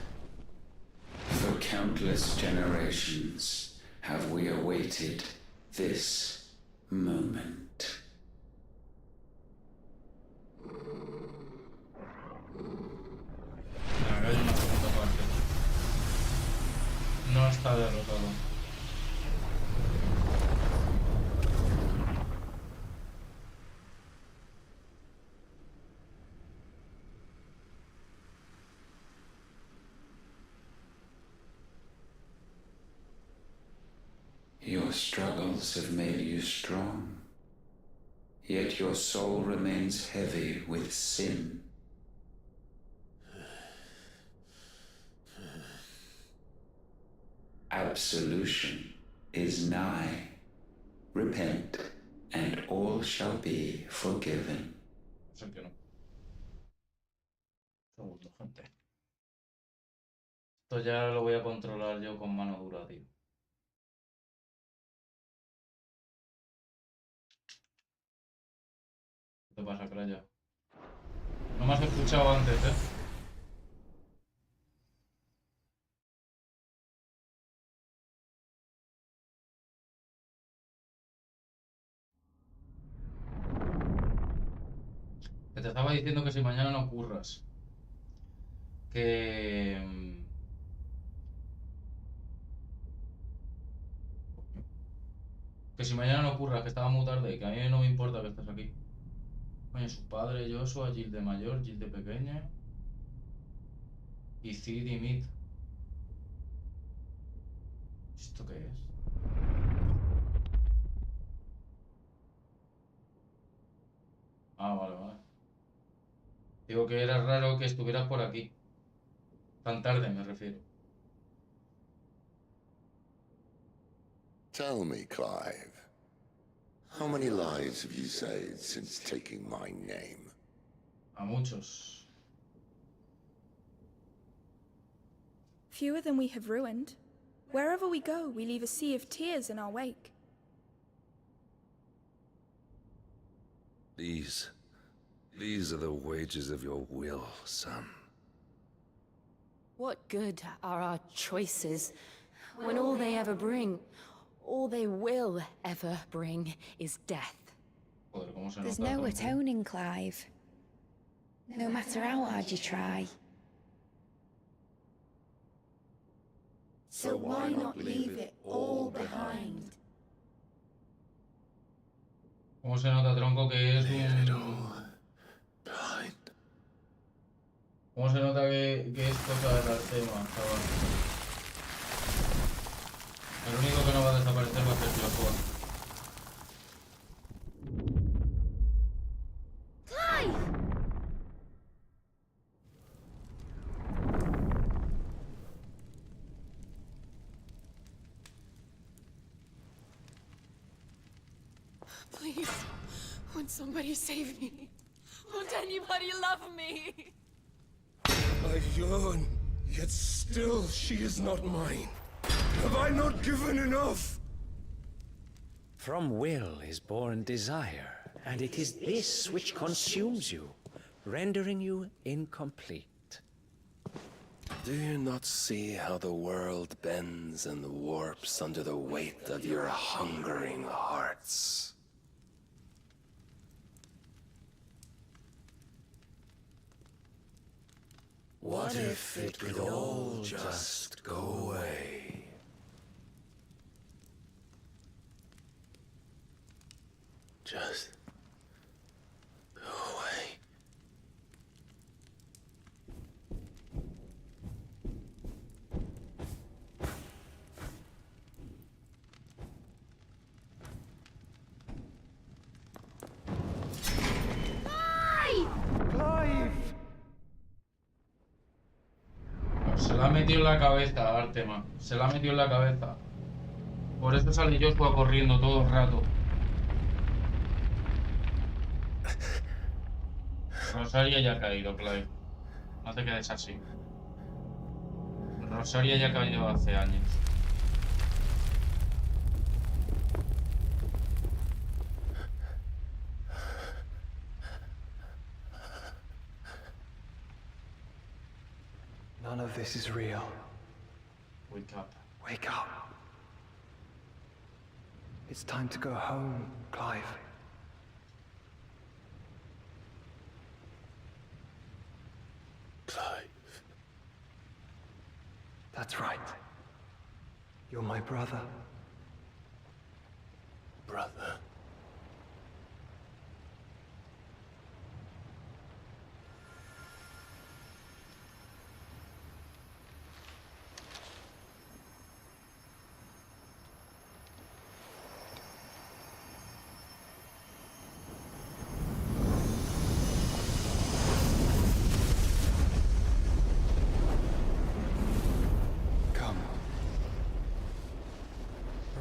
for countless generations, have we awaited this moment. Acá hay una segunda parte. No está derrotado. Your struggles have made you strong, yet your soul remains heavy with sin. Absolution is nigh. Repent, and all shall be forgiven. Sé que no. Segundo, gente. Esto ya lo voy a controlar yo con mano dura, tío. ¿Qué te pasa, Craya? No me has escuchado antes, ¿eh? Que te estaba diciendo que si mañana no curras. Que... Que si mañana no curras, que estaba muy tarde, que a mí no me importa que estés aquí. Coño, su padre, Joshua, Jill de mayor, Jill de pequeña. Y Cid y Mid. ¿Esto qué es? Ah, vale, vale. Digo que era raro que estuvieras por aquí. Tan tarde, me refiero. Tell me, Clive, how many lives have you saved since taking my name? A muchos. Fewer than we have ruined. Wherever we go, we leave a sea of tears in our wake. These are the wages of your will, son. What good are our choices when all they ever bring, all they will ever bring, is death? Joder, ¿cómo se There's nota, no tronco? atoning, Clive. No matter how hard you try. So why not leave it all behind? ¿Cómo se nota, tronco, que es un... ¿Cómo se nota que es cosa del Artema, chaval? El único que no va a desaparecer va a ser Joshua. Please, won't somebody save me? Won't anybody love me? I yearn, yet still she is not mine. Have I not given enough? From will is born desire, and it is this which consumes you, rendering you incomplete. Do you not see how the world bends and warps under the weight of your hungering hearts? What if it could all just go away? Just go away. Se la ha metido en la cabeza, Artema. Se la ha metido en la cabeza. Por eso sale Joshua corriendo todo el rato. Rosaria ya ha caído, Clive. No te quedes así. Rosaria ya cayó hace años. None of this is real. Wake up. Wake up. It's time to go home, Clive. Clive. That's right. You're my brother. Brother.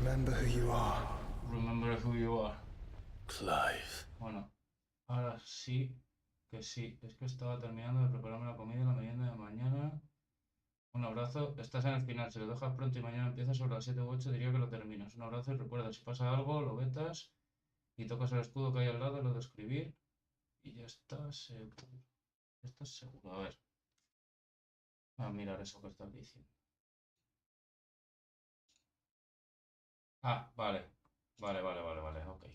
Remember who you are. Remember who you are. Clive. Bueno, ahora sí que sí. Es que estaba terminando de prepararme la comida y la merienda de mañana. Un abrazo. Estás en el final. Si lo dejas pronto y mañana empiezas sobre las 7 u 8, diría que lo terminas. Un abrazo y recuerda, si pasa algo, lo vetas y tocas el escudo que hay al lado, lo de escribir y ya estás seguro. Ya estás seguro. A ver. A mirar eso que estás diciendo. Ah, vale. Vale, ok.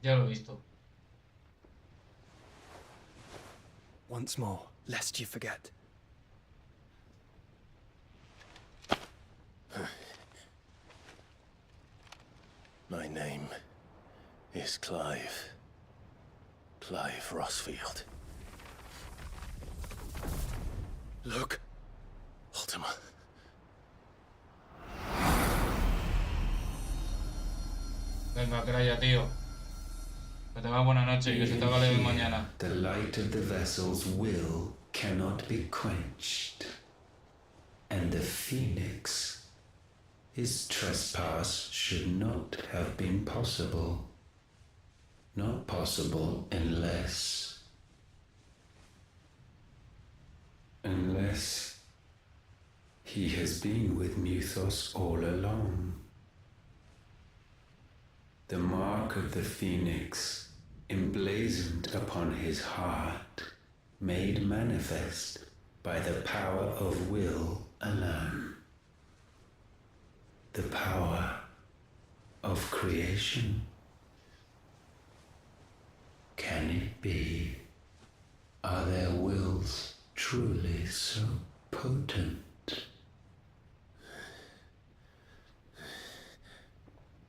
Ya lo he visto. Once more, lest you forget. My name is Clive. Clive Rossfield. Look. Ultima. Venga, craya, tío. Que tengas buena noche y que se te haga leve mañana. The light of the vessel's will cannot be quenched. And the Phoenix, his trespass should not have been possible. Not possible unless he has been with Muthos all along. The mark of the Phoenix, emblazoned upon his heart, made manifest by the power of will alone. The power of creation. Can it be? Are their wills truly so potent?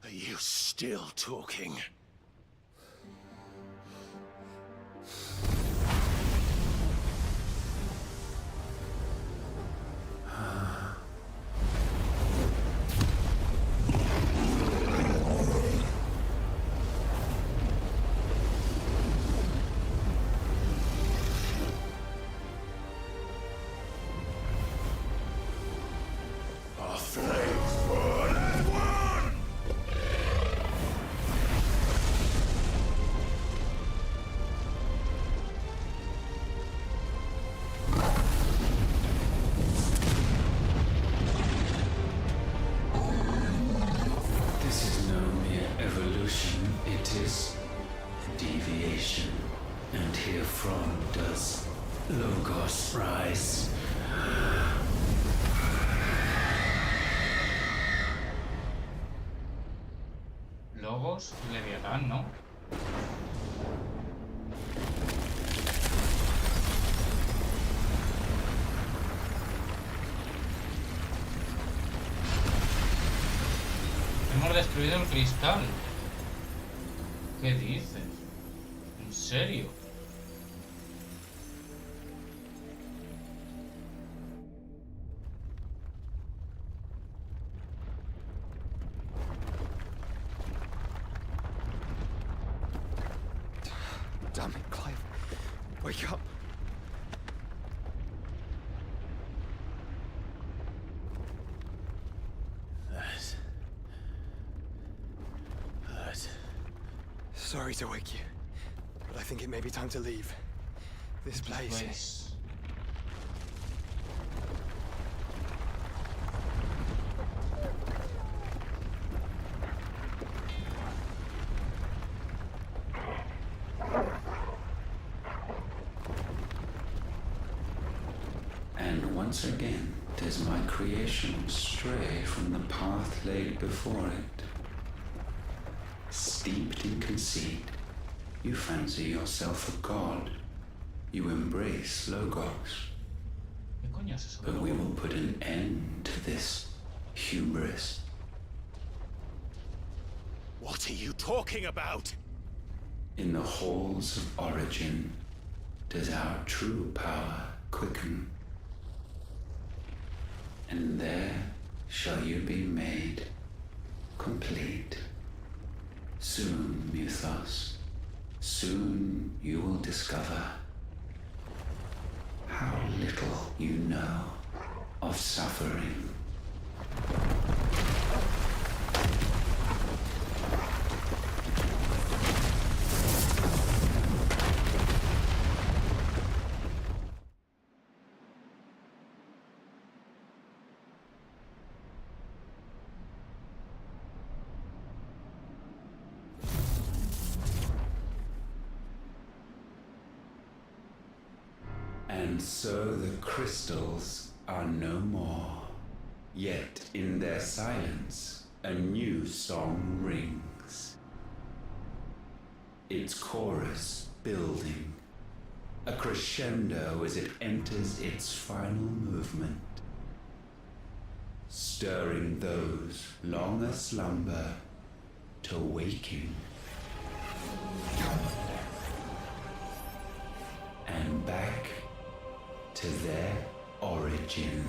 Are you still talking? Logos y Leviatán, ¿no? Hemos destruido el cristal. ¿Qué dices? ¿En serio? Damn it, Clive. Wake up. sorry to wake you, but I think it may be time to leave. This place. And once again, does my creation stray from the path laid before it? Steeped in conceit, you fancy yourself a god. You embrace Logos. But we will put an end to this hubris. What are you talking about? In the halls of origin, does our true power quicken? And there shall you be made complete. Soon, Mythos, soon you will discover how little you know of suffering. And so the crystals are no more, yet in their silence a new song rings. Its chorus building, a crescendo as it enters its final movement, stirring those long aslumber to waking. And back to their origin.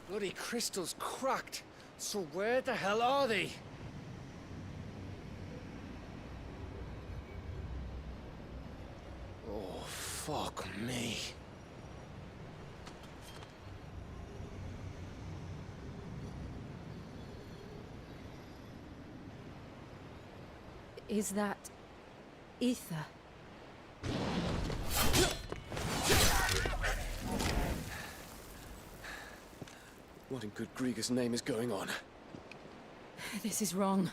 Bloody crystal's cracked. So where the hell are they? Oh, fuck me. Is that ether? What in good Grieger's name is going on? This is wrong.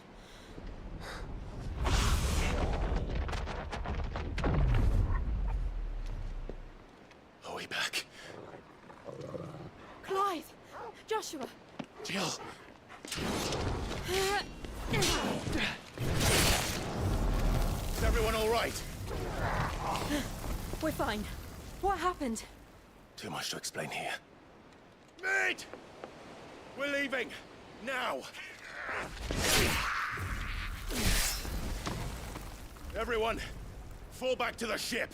Are we back? Clive! Joshua! Jill! Is everyone all right? We're fine. What happened? Too much to explain here. Mate! We're leaving! Now! Everyone, fall back to the ship!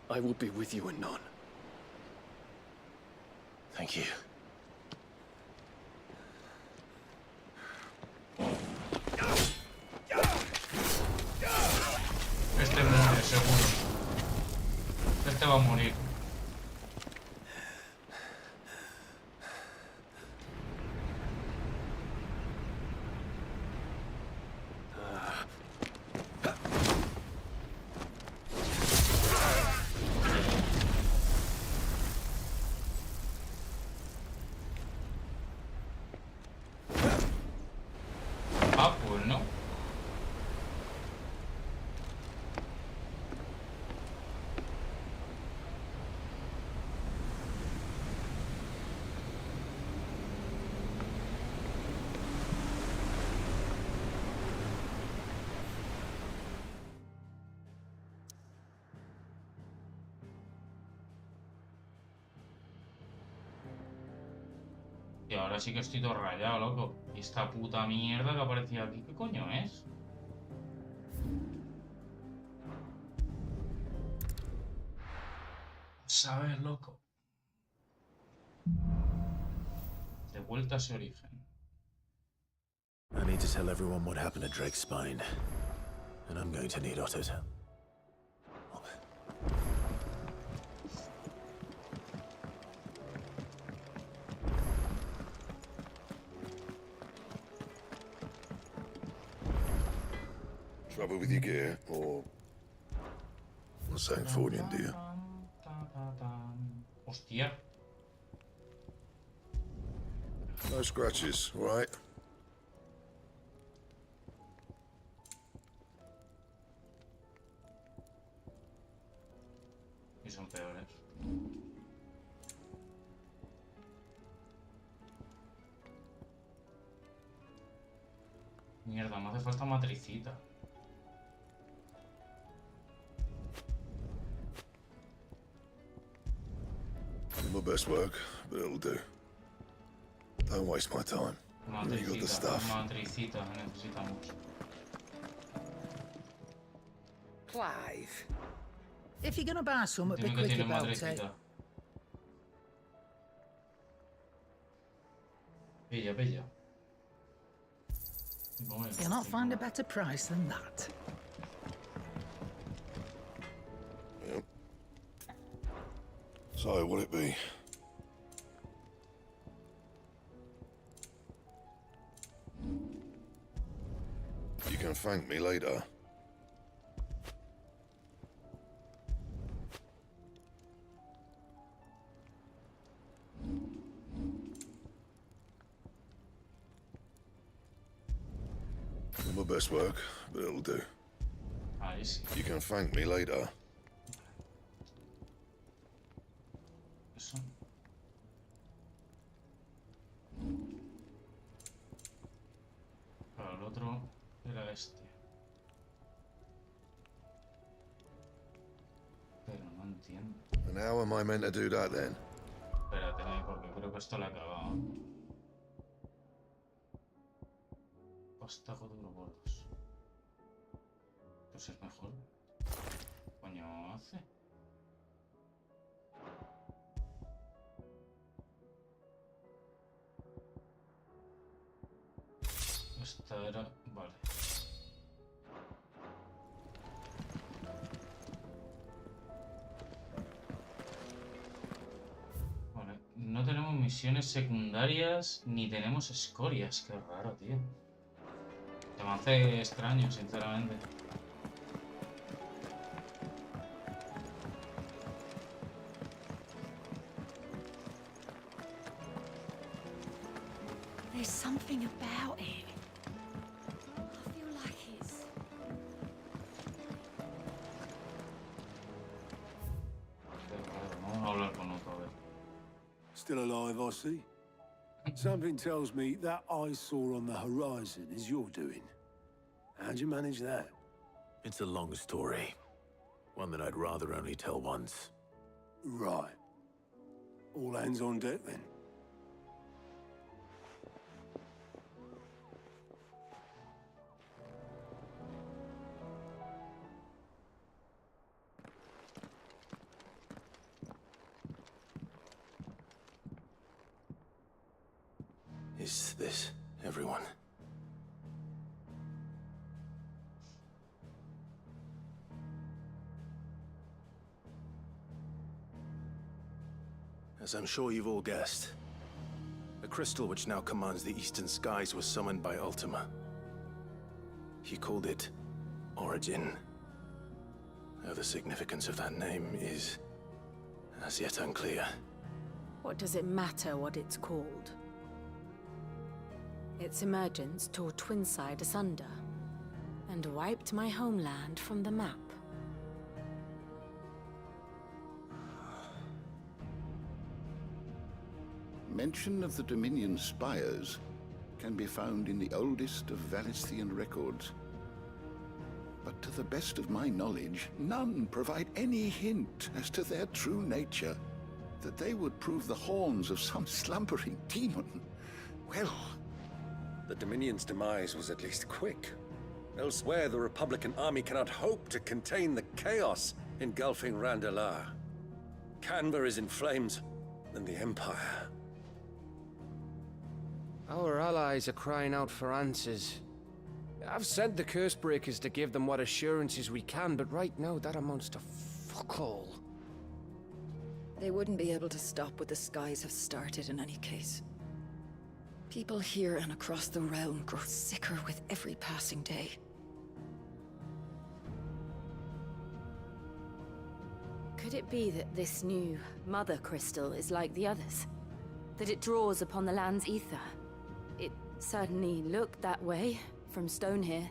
I will be with you anon. Thank you. Este muere, seguro. Este va a morir. Hostia, ahora sí que estoy todo rayado, loco. Y esta puta mierda que aparecía aquí, ¿qué coño es? Sabes, loco. De vuelta a ese origen. I need to tell everyone what happened to Drake's spine. And I'm going to need Otto's help. Trouble with your gear, or... Not saying Fordian, do you? Hostia. No scratches, all right? Y son peores. Mierda, me hace falta matricita. My best work, but it'll do. Don't waste my time. You got the stuff. Matricita, necesitamos. Clive, if you're gonna buy something, be Dime que quick tiene about it. matricita. Bella, bella. You'll not find a better price than that. Yep. So, what'll it be? You can thank me later. My best work, but it'll do. Nice. You can thank me later. Eso. Claro, el otro era este. Pero no entiendo. And how am I meant to do that then? Espérate, porque creo que esto lo he cagado. Vástago de uroboros. Pues es mejor. ¿Qué coño hace? Esta era... Vale. Vale. No tenemos misiones secundarias ni tenemos escorias. Qué raro, tío. Se me hace extraño, sinceramente. There's something about it. I feel like it's... Vamos a hablar con otro, a ver. Still alive, I see. Something tells me that eyesore on the horizon is your doing. How'd you manage that? It's a long story. One that I'd rather only tell once. Right. All hands on deck, then. Is this everyone? As I'm sure you've all guessed, the crystal which now commands the eastern skies was summoned by Ultima. He called it Origin. Though the significance of that name is as yet unclear. What does it matter what it's called? Its emergence tore Twinside asunder and wiped my homeland from the map. Mention of the Dominion spires can be found in the oldest of Valisthian records. But to the best of my knowledge, none provide any hint as to their true nature. That they would prove the horns of some slumbering demon Well, the Dominion's demise was at least quick. Elsewhere, the Republican army cannot hope to contain the chaos engulfing Randalar. Canva is in flames, and the Empire. Our allies are crying out for answers. I've sent the Cursebreakers to give them what assurances we can, but right now that amounts to fuck all. They wouldn't be able to stop what the skies have started in any case. People here and across the realm grow sicker with every passing day. Could it be that this new mother crystal is like the others? That it draws upon the land's ether? It certainly looked that way from stone here.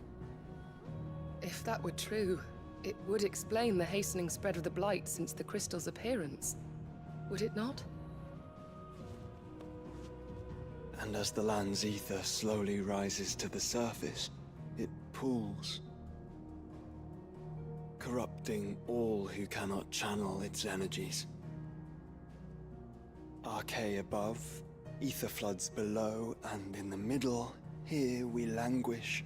If that were true, it would explain the hastening spread of the Blight since the crystal's appearance. Would it not? And as the land's ether slowly rises to the surface, it pools, corrupting all who cannot channel its energies. Archay above, ether floods below, and in the middle, here we languish,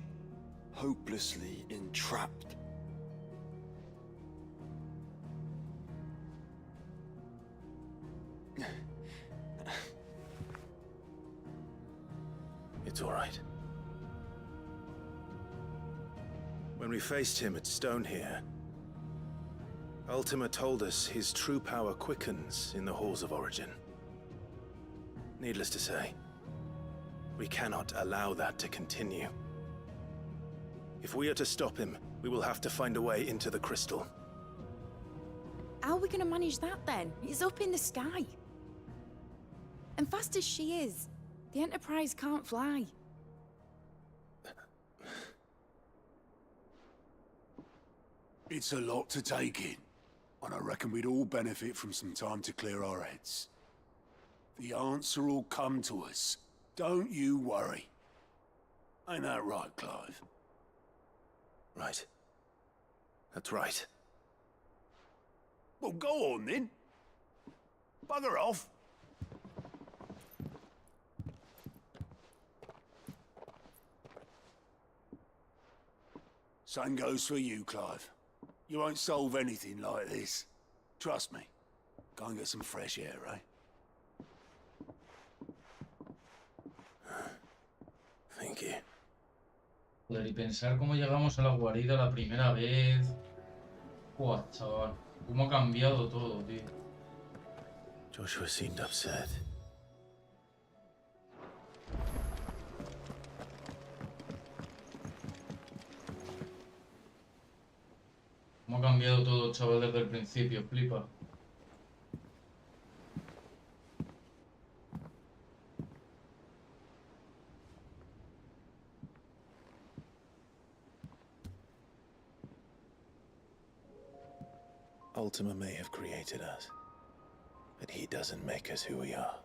hopelessly entrapped. It's all right. When we faced him at Stone here, Ultima told us his true power quickens in the Halls of Origin. Needless to say, we cannot allow that to continue. If we are to stop him, we will have to find a way into the crystal. How are we gonna manage that then? It's up in the sky. And fast as she is, the Enterprise can't fly. It's a lot to take in, and I reckon we'd all benefit from some time to clear our heads. The answer will come to us. Don't you worry. Ain't that right, Clive? Right. That's right. Well, go on then. Bugger off. Same goes for you, Clive. You won't solve anything like this. Trust me. Go and get some fresh air, eh? Thank you. Joder, y pensar cómo llegamos a la guarida la primera vez. Buah, chaval. Cómo ha cambiado todo, tío. Joshua seemed upset. Cómo ha cambiado todo, chaval, desde el principio. Flipa. Ultima may have created us, but he doesn't make us who we are.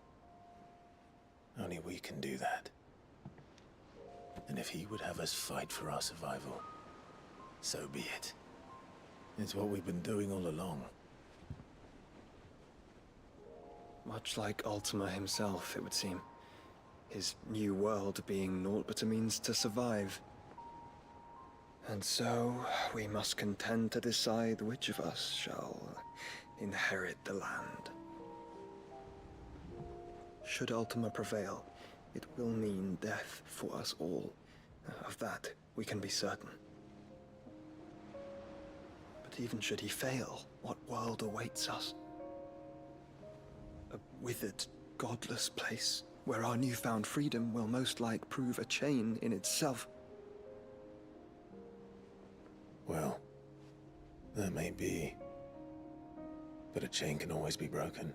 Only we can do that. And if he would have us fight for our survival, so be it. It's what we've been doing all along. Much like Ultima himself, it would seem. His new world being naught but a means to survive. And so, we must contend to decide which of us shall inherit the land. Should Ultima prevail, it will mean death for us all. Of that, we can be certain. But even should he fail, what world awaits us? A withered, godless place, where our newfound freedom will most like prove a chain in itself. Well, that may be. But a chain can always be broken.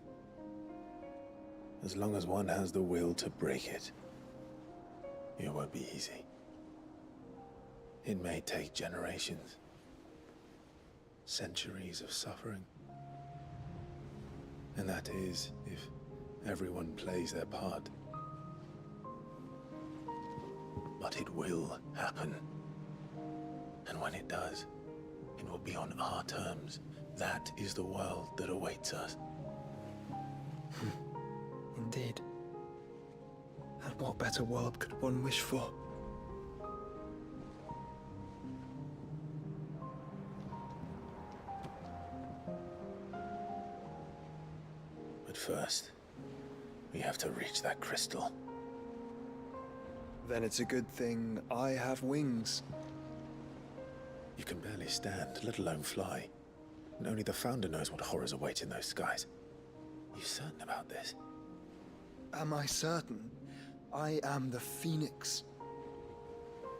As long as one has the will to break it. It won't be easy. It may take generations. Centuries of suffering. And that is if everyone plays their part. But it will happen. And when it does, it will be on our terms. That is the world that awaits us. Indeed. And what better world could one wish for? But first, we have to reach that crystal. Then it's a good thing I have wings. You can barely stand, let alone fly. And only the Founder knows what horrors await in those skies. You certain about this? Am I certain? I am the Phoenix.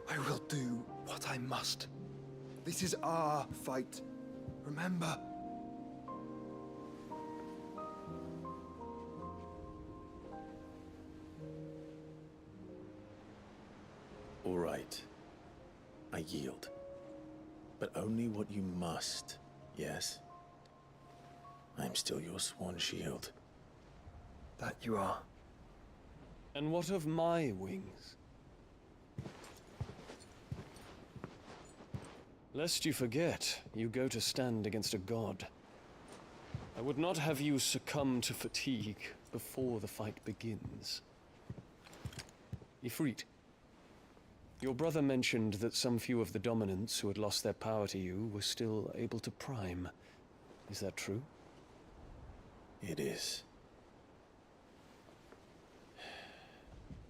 I will do what I must. This is our fight. Remember? All right. I yield. But only what you must, yes? I'm still your sworn shield. That you are. And what of my wings? Lest you forget, you go to stand against a god. I would not have you succumb to fatigue before the fight begins. Ifrit, your brother mentioned that some few of the dominants who had lost their power to you were still able to prime. Is that true? It is.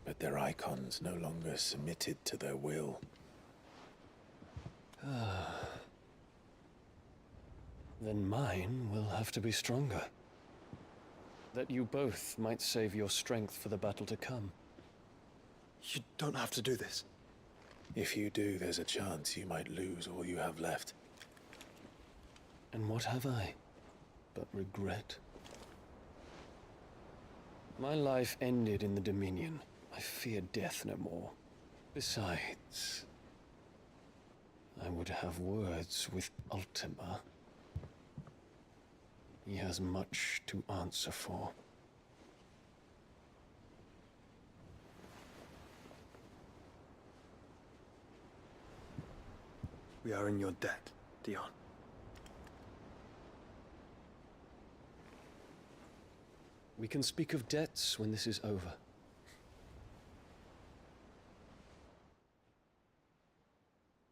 But their icons no longer submitted to their will. Then mine will have to be stronger. That you both might save your strength for the battle to come. You don't have to do this. If you do, there's a chance you might lose all you have left. And what have I but regret? My life ended in the Dominion. I fear death no more. Besides, I would have words with Ultima. He has much to answer for. We are in your debt, Dion. We can speak of debts when this is over.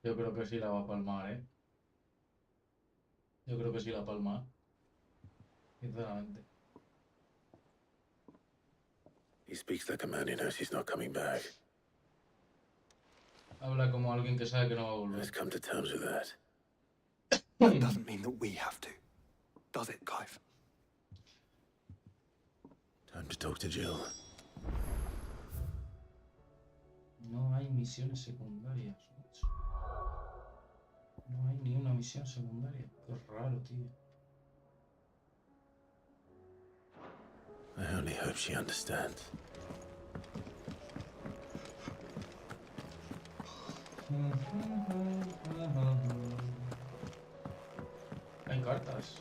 Yo creo que sí la va a palmar, ¿eh? Yo creo que sí la palma. Sinceramente. He speaks like a man who knows he's not coming back. Habla como alguien que sabe que no va a volver. Let's come to terms with that. That doesn't mean that we have to, does it, Clive? Time to talk to Jill. No hay misiones secundarias, macho. No hay ni una misión secundaria. Qué raro, tío. I only hope she understands. Hay cartas.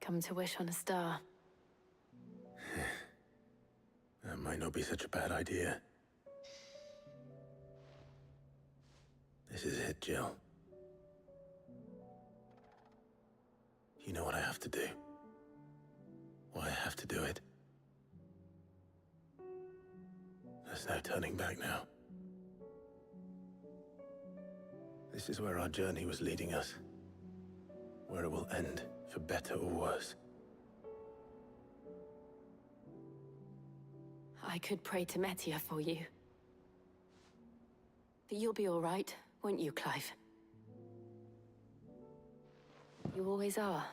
Come to wish on a star. That might not be such a bad idea. This is it, Jill. You know what I have to do. Why I have to do it. There's no turning back now. This is where our journey was leading us. Where it will end, for better or worse. I could pray to Metia for you. But you'll be all right, won't you, Clive? You always are,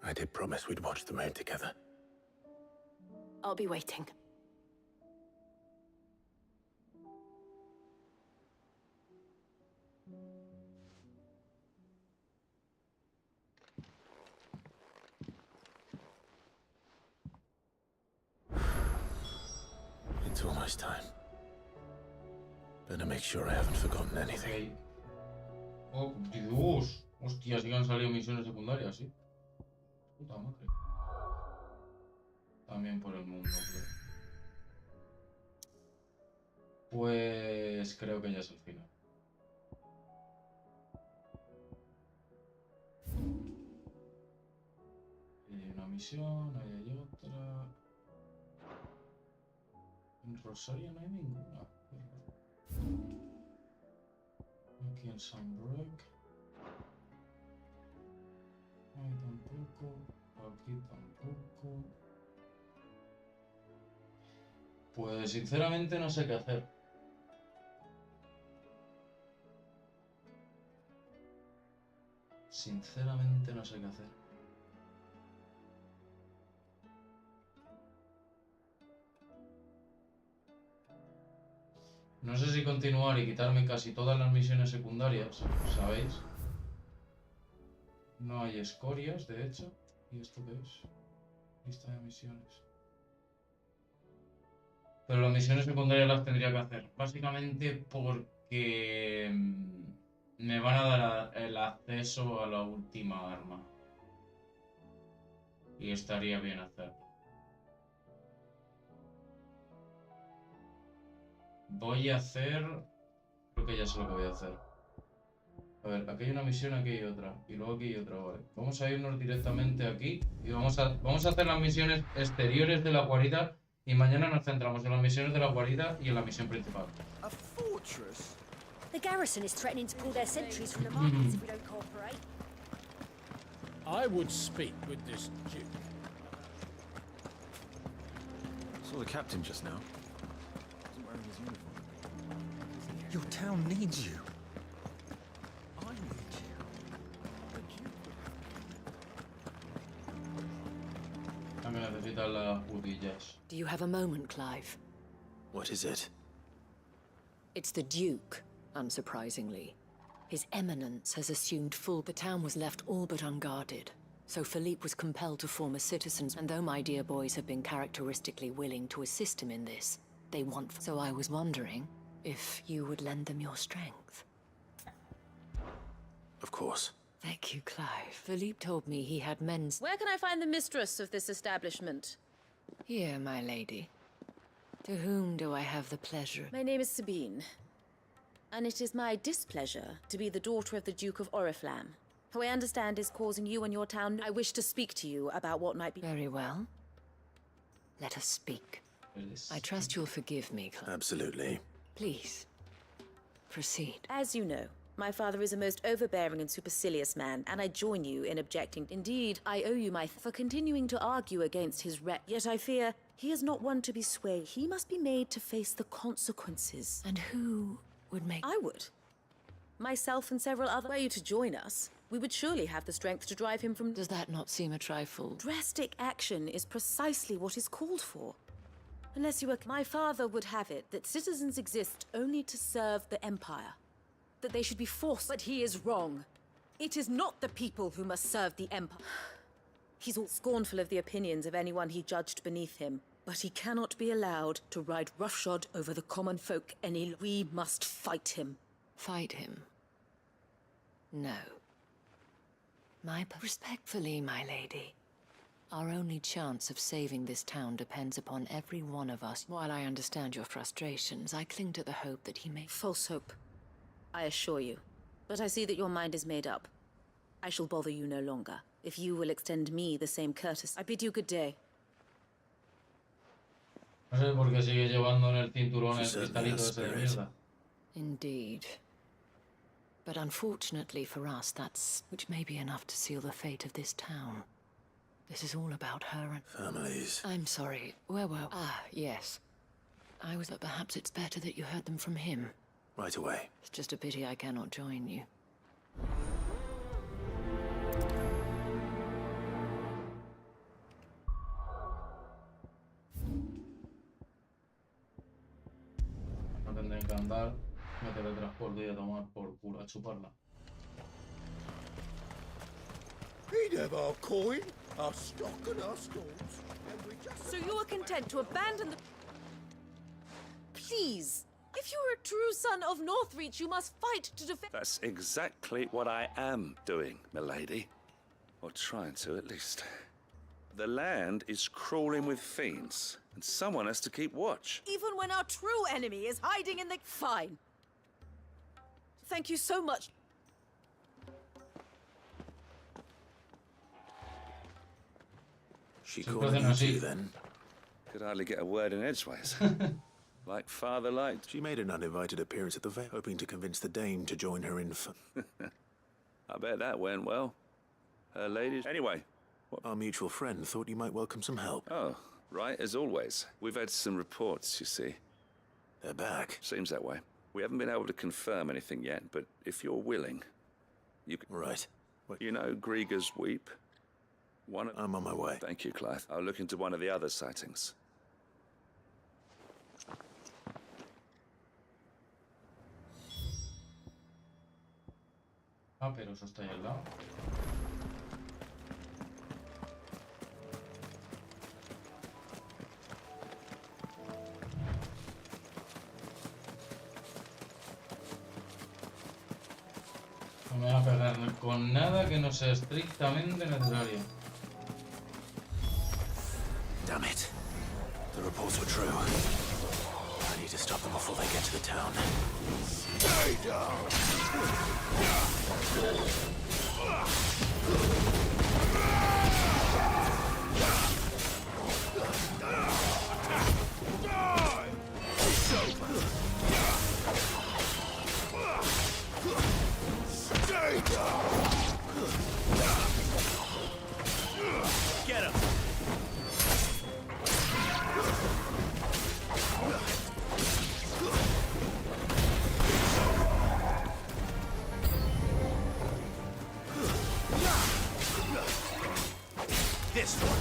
I did promise we'd watch the moon together. I'll be waiting. It's almost time. Better make sure I haven't forgotten anything. Oh, Dios. Hostia, sí que han salido misiones secundarias, ¿sí? Puta madre. También por el mundo, creo. Pues creo que ya es el final. Hay una misión, ahí hay otra. En Rosario no hay ninguna. Aquí en Sunbreak. Ahí tampoco. Aquí tampoco. Pues sinceramente no sé qué hacer. Sinceramente no sé qué hacer. No sé si continuar y quitarme casi todas las misiones secundarias, ¿sabéis? No hay escorias, de hecho. ¿Y esto qué es? Lista de misiones. Pero las misiones secundarias las tendría que hacer. Básicamente porque me van a dar el acceso a la última arma. Y estaría bien hacerlo. Voy a hacer... Creo que ya sé lo que voy a hacer. A ver, aquí hay una misión, aquí hay otra. Y luego aquí hay otra, vale. Vamos a irnos directamente aquí. Y vamos a hacer las misiones exteriores de la guarida. Y mañana nos centramos en las misiones de la guarida y en la misión principal. A fortress? The garrison is threatening to pull their sentries from the markets if we don't cooperate. I would speak with this Duke. Saw the captain just now. Wasn't wearing his uniform. Your town needs you. I need you. Me necesitan las judillas. Do you have a moment, Clive? What is it? It's the Duke, unsurprisingly. His Eminence has assumed the town was left all but unguarded. So Philippe was compelled to form a citizens, and though my dear boys have been characteristically willing to assist him in this, they want... So I was wondering if you would lend them your strength. Of course. Thank you, Clive. Philippe told me he had men's... Where can I find the mistress of this establishment? Here, my lady. To whom do I have the pleasure? My name is Sabine. And it is my displeasure to be the daughter of the Duke of Oriflamme, who I understand is causing you and your town... I wish to speak to you about what might be... Very well. Let us speak. I trust you'll forgive me, Clive. Absolutely. Please, proceed. As you know, my father is a most overbearing and supercilious man, and I join you in objecting. Indeed, I owe you for continuing to argue against his Yet I fear he is not one to be swayed. He must be made to face the consequences. And who would make... I would. Myself and several other... Were you to join us, we would surely have the strength to drive him from... Does that not seem a trifle... Drastic action is precisely what is called for. Unless you were... My father would have it that citizens exist only to serve the Empire. That they should be forced. But he is wrong. It is not the people who must serve the Empire. He's all scornful of the opinions of anyone he judged beneath him. But he cannot be allowed to ride roughshod over the common folk any... We must fight him. Fight him? No. Respectfully, my lady. Our only chance of saving this town depends upon every one of us. While I understand your frustrations, I cling to the hope that he may... False hope, I assure you. But I see that your mind is made up. I shall bother you no longer. If you will extend me the same courtesy, I bid you good day. No sé por qué sigue llevando en el cinturón el cristalito ese de mierda. Indeed. But unfortunately for us, that's... which may be enough to seal the fate of this town. This is all about her and... Families. I'm sorry. Where were... Ah, yes. I was... But perhaps it's better that you heard them from him. Right away. It's just a pity I cannot join you. tener que andar. Me teletransporto y a tomar por culo, a chuparla. He'd have our coin, our stock and our stores, and we just... So you are content to abandon the... Please! If you are a true son of Northreach, you must fight to defend... That's exactly what I am doing, milady. Or trying to, at least. The land is crawling with fiends, and someone has to keep watch. Even when our true enemy is hiding in the... Fine. Thank you so much. She calling you too, then? Could hardly get a word in edgeways. Like father liked. She made an uninvited appearance at the Vale, hoping to convince the Dame to join her in... I bet that went well. Her ladies... Anyway... Our mutual friend thought you might welcome some help. Oh, right, as always. We've had some reports, you see. They're back. Seems that way. We haven't been able to confirm anything yet, but if you're willing, you can... Right. You know Grieger's Weep? I'm on my way. Thank you, Clive. I'll look into one of the other sightings. Ah, pero eso está ahí al lado. No me va a pegar con nada que no sea estrictamente necesario. Damn it. The reports were true. I need to stop them before they get to the town. Stay down! It's over! Stay down! Get him! This one.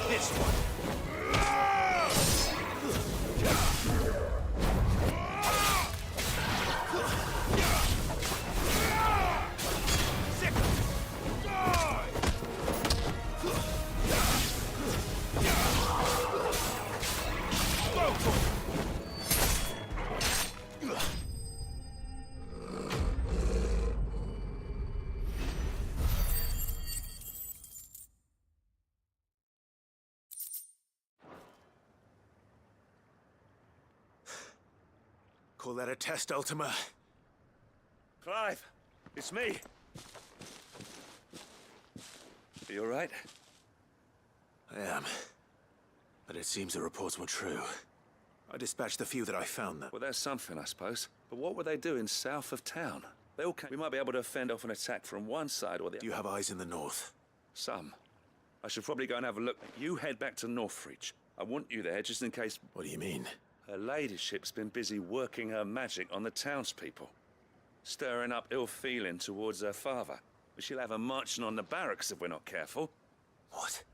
This one. Call that a test, Ultima? Clive, it's me. Are you all right? I am. But it seems the reports were true. I dispatched the few that I found, though. Well, that's something, I suppose. But what were they doing south of town? They all came... We might be able to fend off an attack from one side or the other. Do you have eyes in the north? Some. I should probably go and have a look. You head back to Northreach. I want you there just in case... What do you mean? Her ladyship's been busy working her magic on the townspeople. Stirring up ill feeling towards her father. But she'll have her marching on the barracks if we're not careful. What?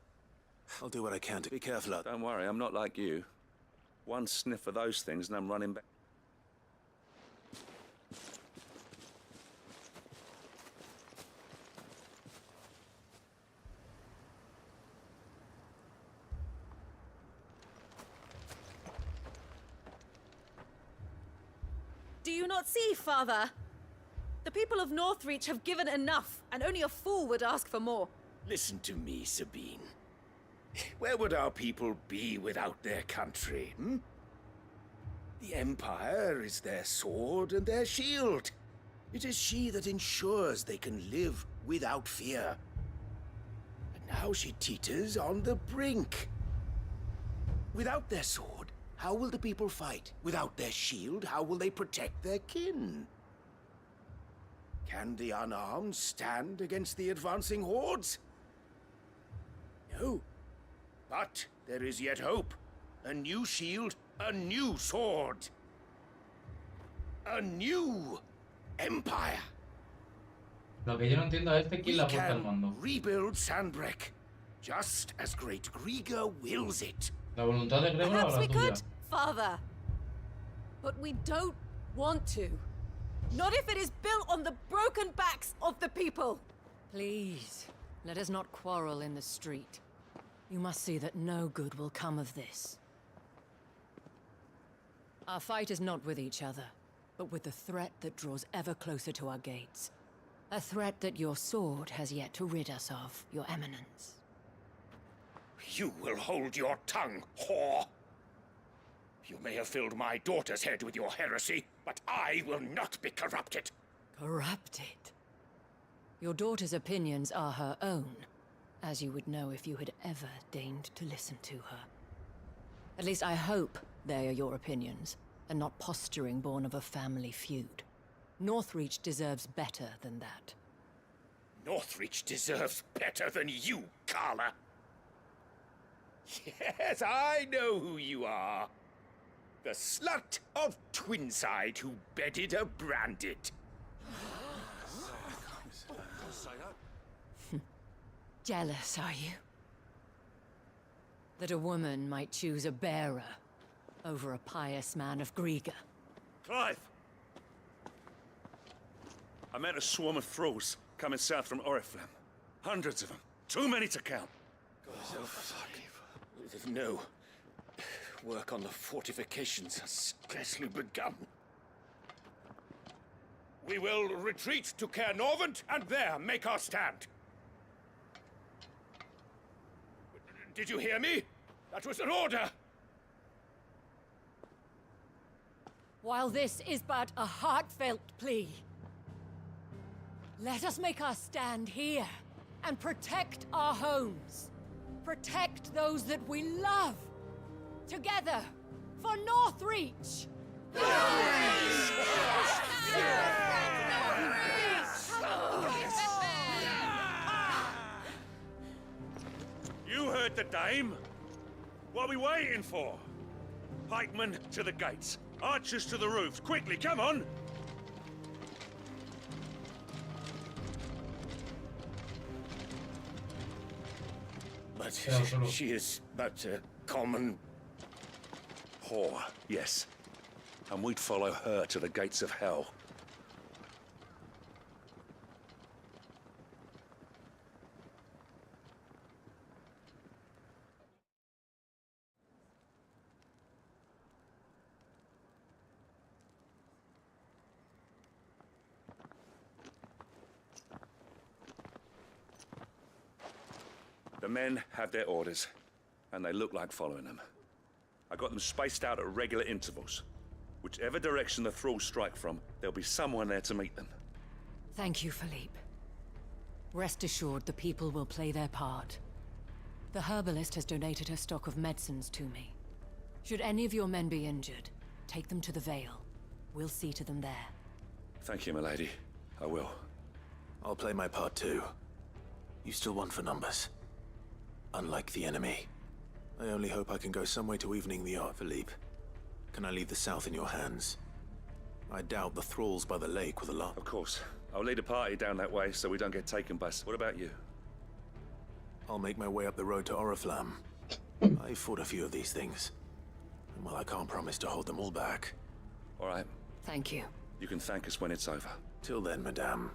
I'll do what I can to be careful out. Don't worry, I'm not like you. One sniff of those things and I'm running back. Do you not see, Father? The people of Northreach have given enough, and only a fool would ask for more. Listen to me, Sabine. Where would our people be without their country, The Empire is their sword and their shield. It is she that ensures they can live without fear. And now she teeters on the brink. Without their sword, how will the people fight? Without their shield, how will they protect their kin? Can the unarmed stand against the advancing hordes? No. But there is yet hope. A new shield, a new sword. A new empire. Lo que yo no entiendo es quién le ha puesto el mando. Rebuild Sandbreak, just as great Grieger wills it. La voluntad de Gregor o Perhaps la we tuya. could, Father. But we don't want to. Not if it is built on the broken backs of the people. Please, let us not quarrel in the street. You must see that no good will come of this. Our fight is not with each other, but with the threat that draws ever closer to our gates. A threat that your sword has yet to rid us of, Your Eminence. You will hold your tongue, whore. You may have filled my daughter's head with your heresy, but I will not be corrupted. Corrupted? Your daughter's opinions are her own, as you would know if you had ever deigned to listen to her. At least I hope they are your opinions, and not posturing born of a family feud. Northreach deserves better than that. Northreach deserves better than you, Carla. Yes, I know who you are. The slut of Twinside who bedded a branded. Jealous, are you? That a woman might choose a bearer over a pious man of Grieger. Clive! I met a swarm of thralls coming south from Oriflamme. Hundreds of them. Too many to count. No. Work on the fortifications has scarcely begun. We will retreat to Caer Norvent and there make our stand. Did you hear me? That was an order! While this is but a heartfelt plea, let us make our stand here and protect our homes. Protect those that we love. Together, for Northreach! You heard the dame. What are we waiting for? Pikemen to the gates. Archers to the roofs. Quickly, come on! But she is but a common... whore, yes. And we'd follow her to the gates of hell. The men have their orders, and they look like following them. I got them spaced out at regular intervals. Whichever direction the thralls strike from, there'll be someone there to meet them. Thank you, Philippe. Rest assured the people will play their part. The herbalist has donated her stock of medicines to me. Should any of your men be injured, take them to the Vale. We'll see to them there. Thank you, milady. I will. I'll play my part too. You still want for numbers. Unlike the enemy. I only hope I can go some way to evening the odds, Philippe. Can I leave the south in your hands? I doubt the thralls by the lake with a lot. Of course. I'll lead a party down that way so we don't get taken by... What about you? I'll make my way up the road to Oriflamme. I fought a few of these things. And while I can't promise to hold them all back... All right. Thank you. You can thank us when it's over. Till then, madame.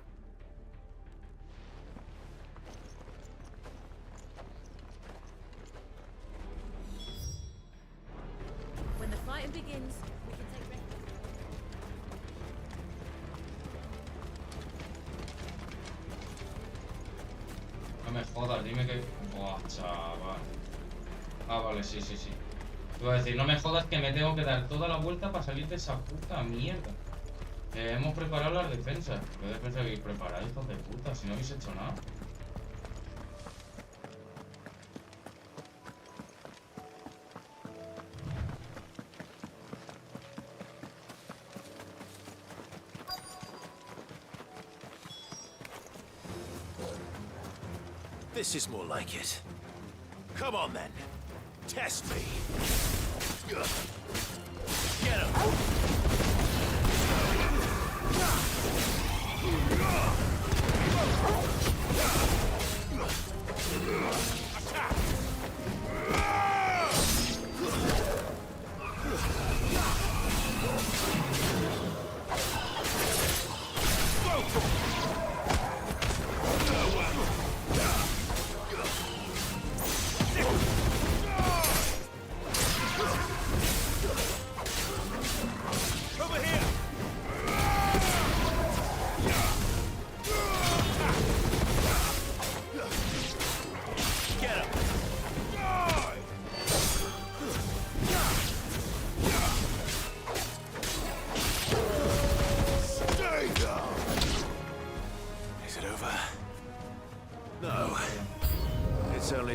When the fighting begins, we can take refuge. No me jodas, dime que... Buah, chaval. Ah, vale, sí, sí, sí. Te iba a decir, no me jodas que me tengo que dar toda la vuelta para salir de esa puta mierda. Hemos preparado las defensas. ¿Qué defensas habéis preparado, hijos de puta? Si no habéis hecho nada. This is more like it. Come on then. Test me. Get him.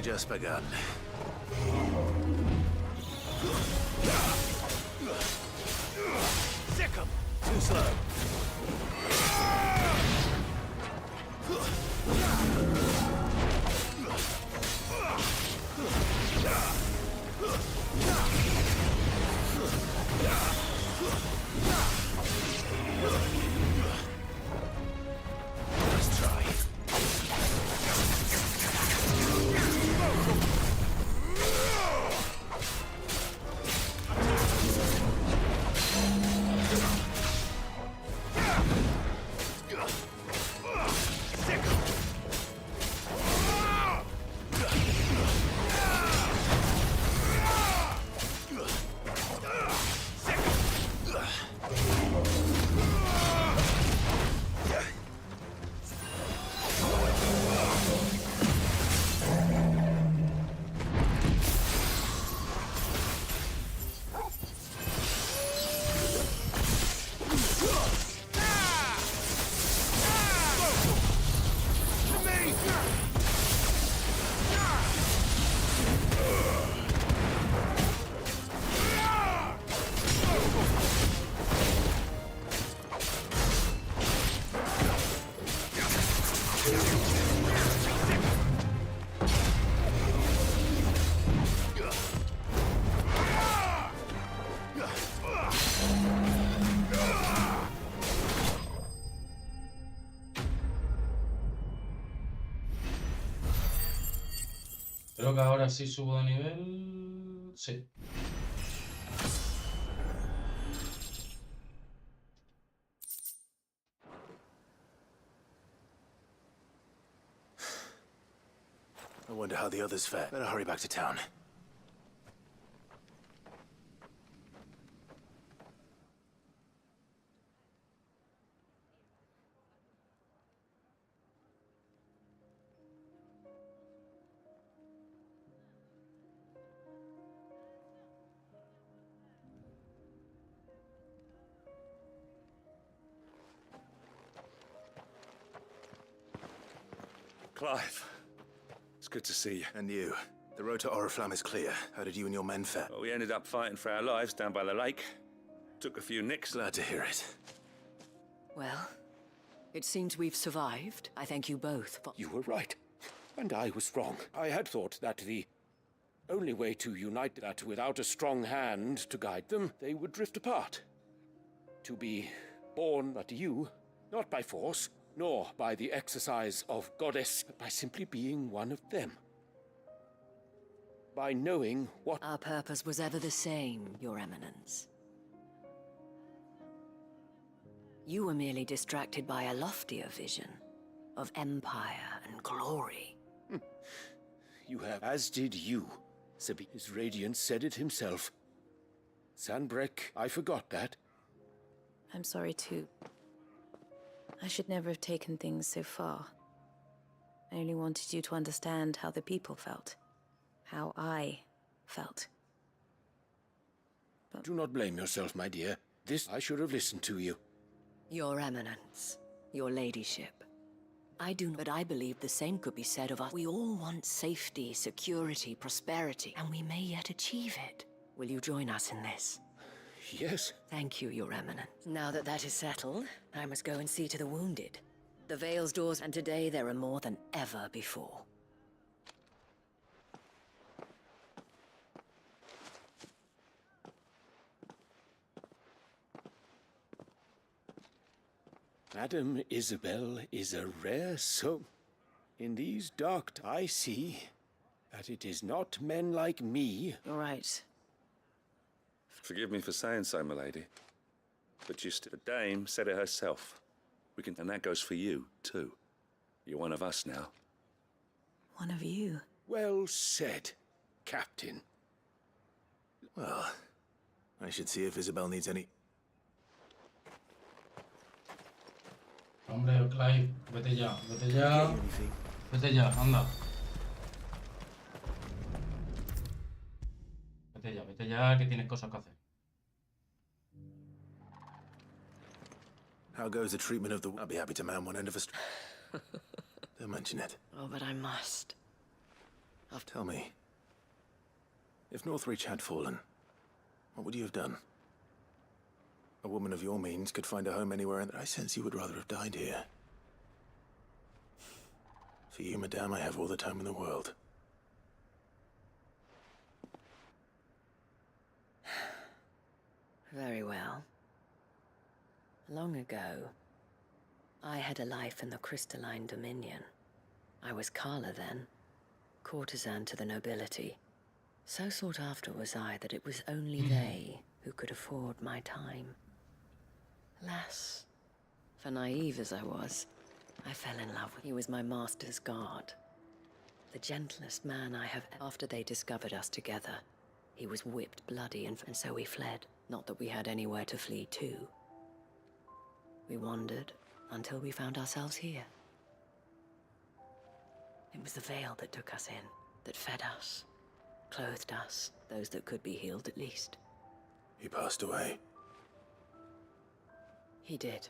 Just begun. Sick 'em! Too slow. Let's try. Creo que ahora sí subo de nivel... Sí. I wonder how the others fare. Better hurry back to town. Clive, it's good to see you. And you. The road to Oriflamme is clear. How did you and your men fare? Well, we ended up fighting for our lives down by the lake. Took a few nicks. Glad to hear it. Well, it seems we've survived. I thank you both for... You were right. And I was wrong. I had thought that the only way to unite that without a strong hand to guide them, they would drift apart. To be born but you, not by force, nor by the exercise of goddess, but by simply being one of them. By knowing what... Our purpose was ever the same, Your Eminence. You were merely distracted by a loftier vision of empire and glory. You have, as did you. His radiance said it himself. Sanbreque, I forgot that. I'm sorry too. I should never have taken things so far. I only wanted you to understand how the people felt. How I felt. But... Do not blame yourself, my dear. I should have listened to you. Your Eminence, your Ladyship. I do, but I believe the same could be said of us. We all want safety, security, prosperity, and we may yet achieve it. Will you join us in this? Yes. Thank you, Your Eminence. Now that that is settled, I must go and see to the wounded. The Vale's doors, and today there are more than ever before. Madam Isabel is a rare soul. In these dark I see that it is not men like me. Right. Forgive me for saying so, my lady. But just the dame said it herself. We can, and that goes for you, too. You're one of us now. One of you. Well said, Captain. Well, I should see if Isabel needs any... Hombre, Clive, vete ya, vete ya. Vete ya, anda. Vete ya, que tienes cosas que hacer. How goes the treatment of the... I'll be happy to man one end of a... Don't mention it. Oh, but I must. Tell me, if Northreach had fallen, what would you have done? A woman of your means could find a home anywhere, and I sense you would rather have died here. For you, madame, I have all the time in the world. Very well. Long ago, I had a life in the crystalline dominion. I was Carla then, courtesan to the nobility. So sought after was I that it was only they who could afford my time. Alas, for naive as I was, I fell in love with him. He was my master's guard. The gentlest man I have... After they discovered us together, he was whipped bloody and so we fled. Not that we had anywhere to flee to. We wandered until we found ourselves here. It was the veil that took us in, that fed us, clothed us, those that could be healed at least. He passed away. He did.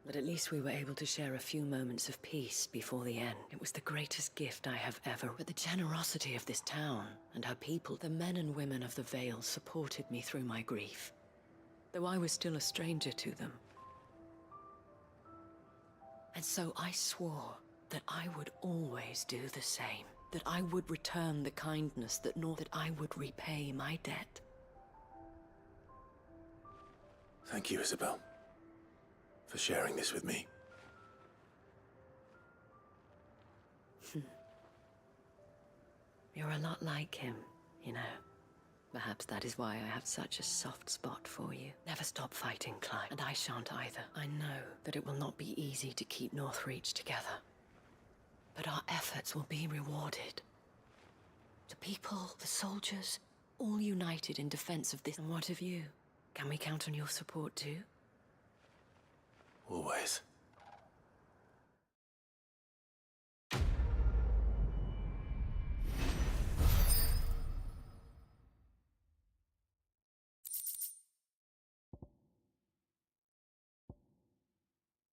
But at least we were able to share a few moments of peace before the end. It was the greatest gift I have ever... But the generosity of this town and her people, the men and women of the Vale supported me through my grief, though I was still a stranger to them. And so I swore that I would always do the same, that I would return the kindness that I would repay my debt. Thank you, Isabel, for sharing this with me. You're a lot like him, you know. Perhaps that is why I have such a soft spot for you. Never stop fighting, Clive, and I shan't either. I know that it will not be easy to keep Northreach together, but our efforts will be rewarded. The people, the soldiers, all united in defense of this. And what of you? Can we count on your support too? Always.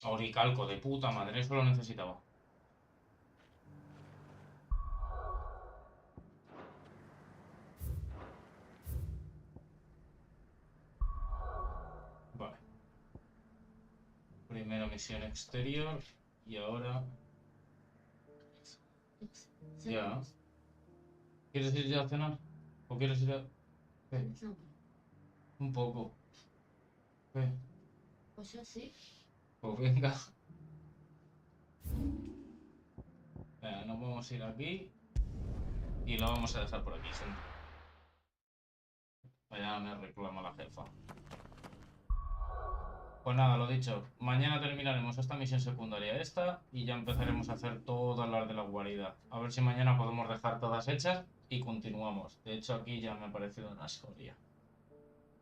Oricalco de puta madre, eso lo necesitaba. Vale. Primera misión exterior y ahora... Ya. ¿Quieres ir ya a cenar? ¿O quieres ir a...? ¿Qué? Un poco. ¿Qué? Pues yo sí. Pues venga. Venga, nos vamos a ir aquí y lo vamos a dejar por aquí. Allá me reclama la jefa. Pues nada, lo dicho, mañana terminaremos esta misión secundaria y ya empezaremos a hacer todas las de la guarida. A ver si mañana podemos dejar todas hechas y continuamos. De hecho, aquí ya me ha parecido una escoria.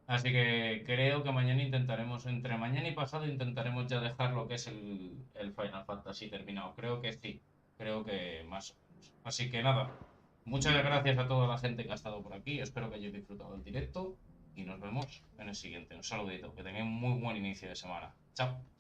Así que creo que mañana intentaremos, entre mañana y pasado, intentaremos ya dejar lo que es el Final Fantasy terminado. Creo que sí, creo que más o menos. Así que nada, muchas gracias a toda la gente que ha estado por aquí. Espero que hayáis disfrutado del directo. y nos vemos en el siguiente. Un saludito, que tengáis un muy buen inicio de semana. Chao.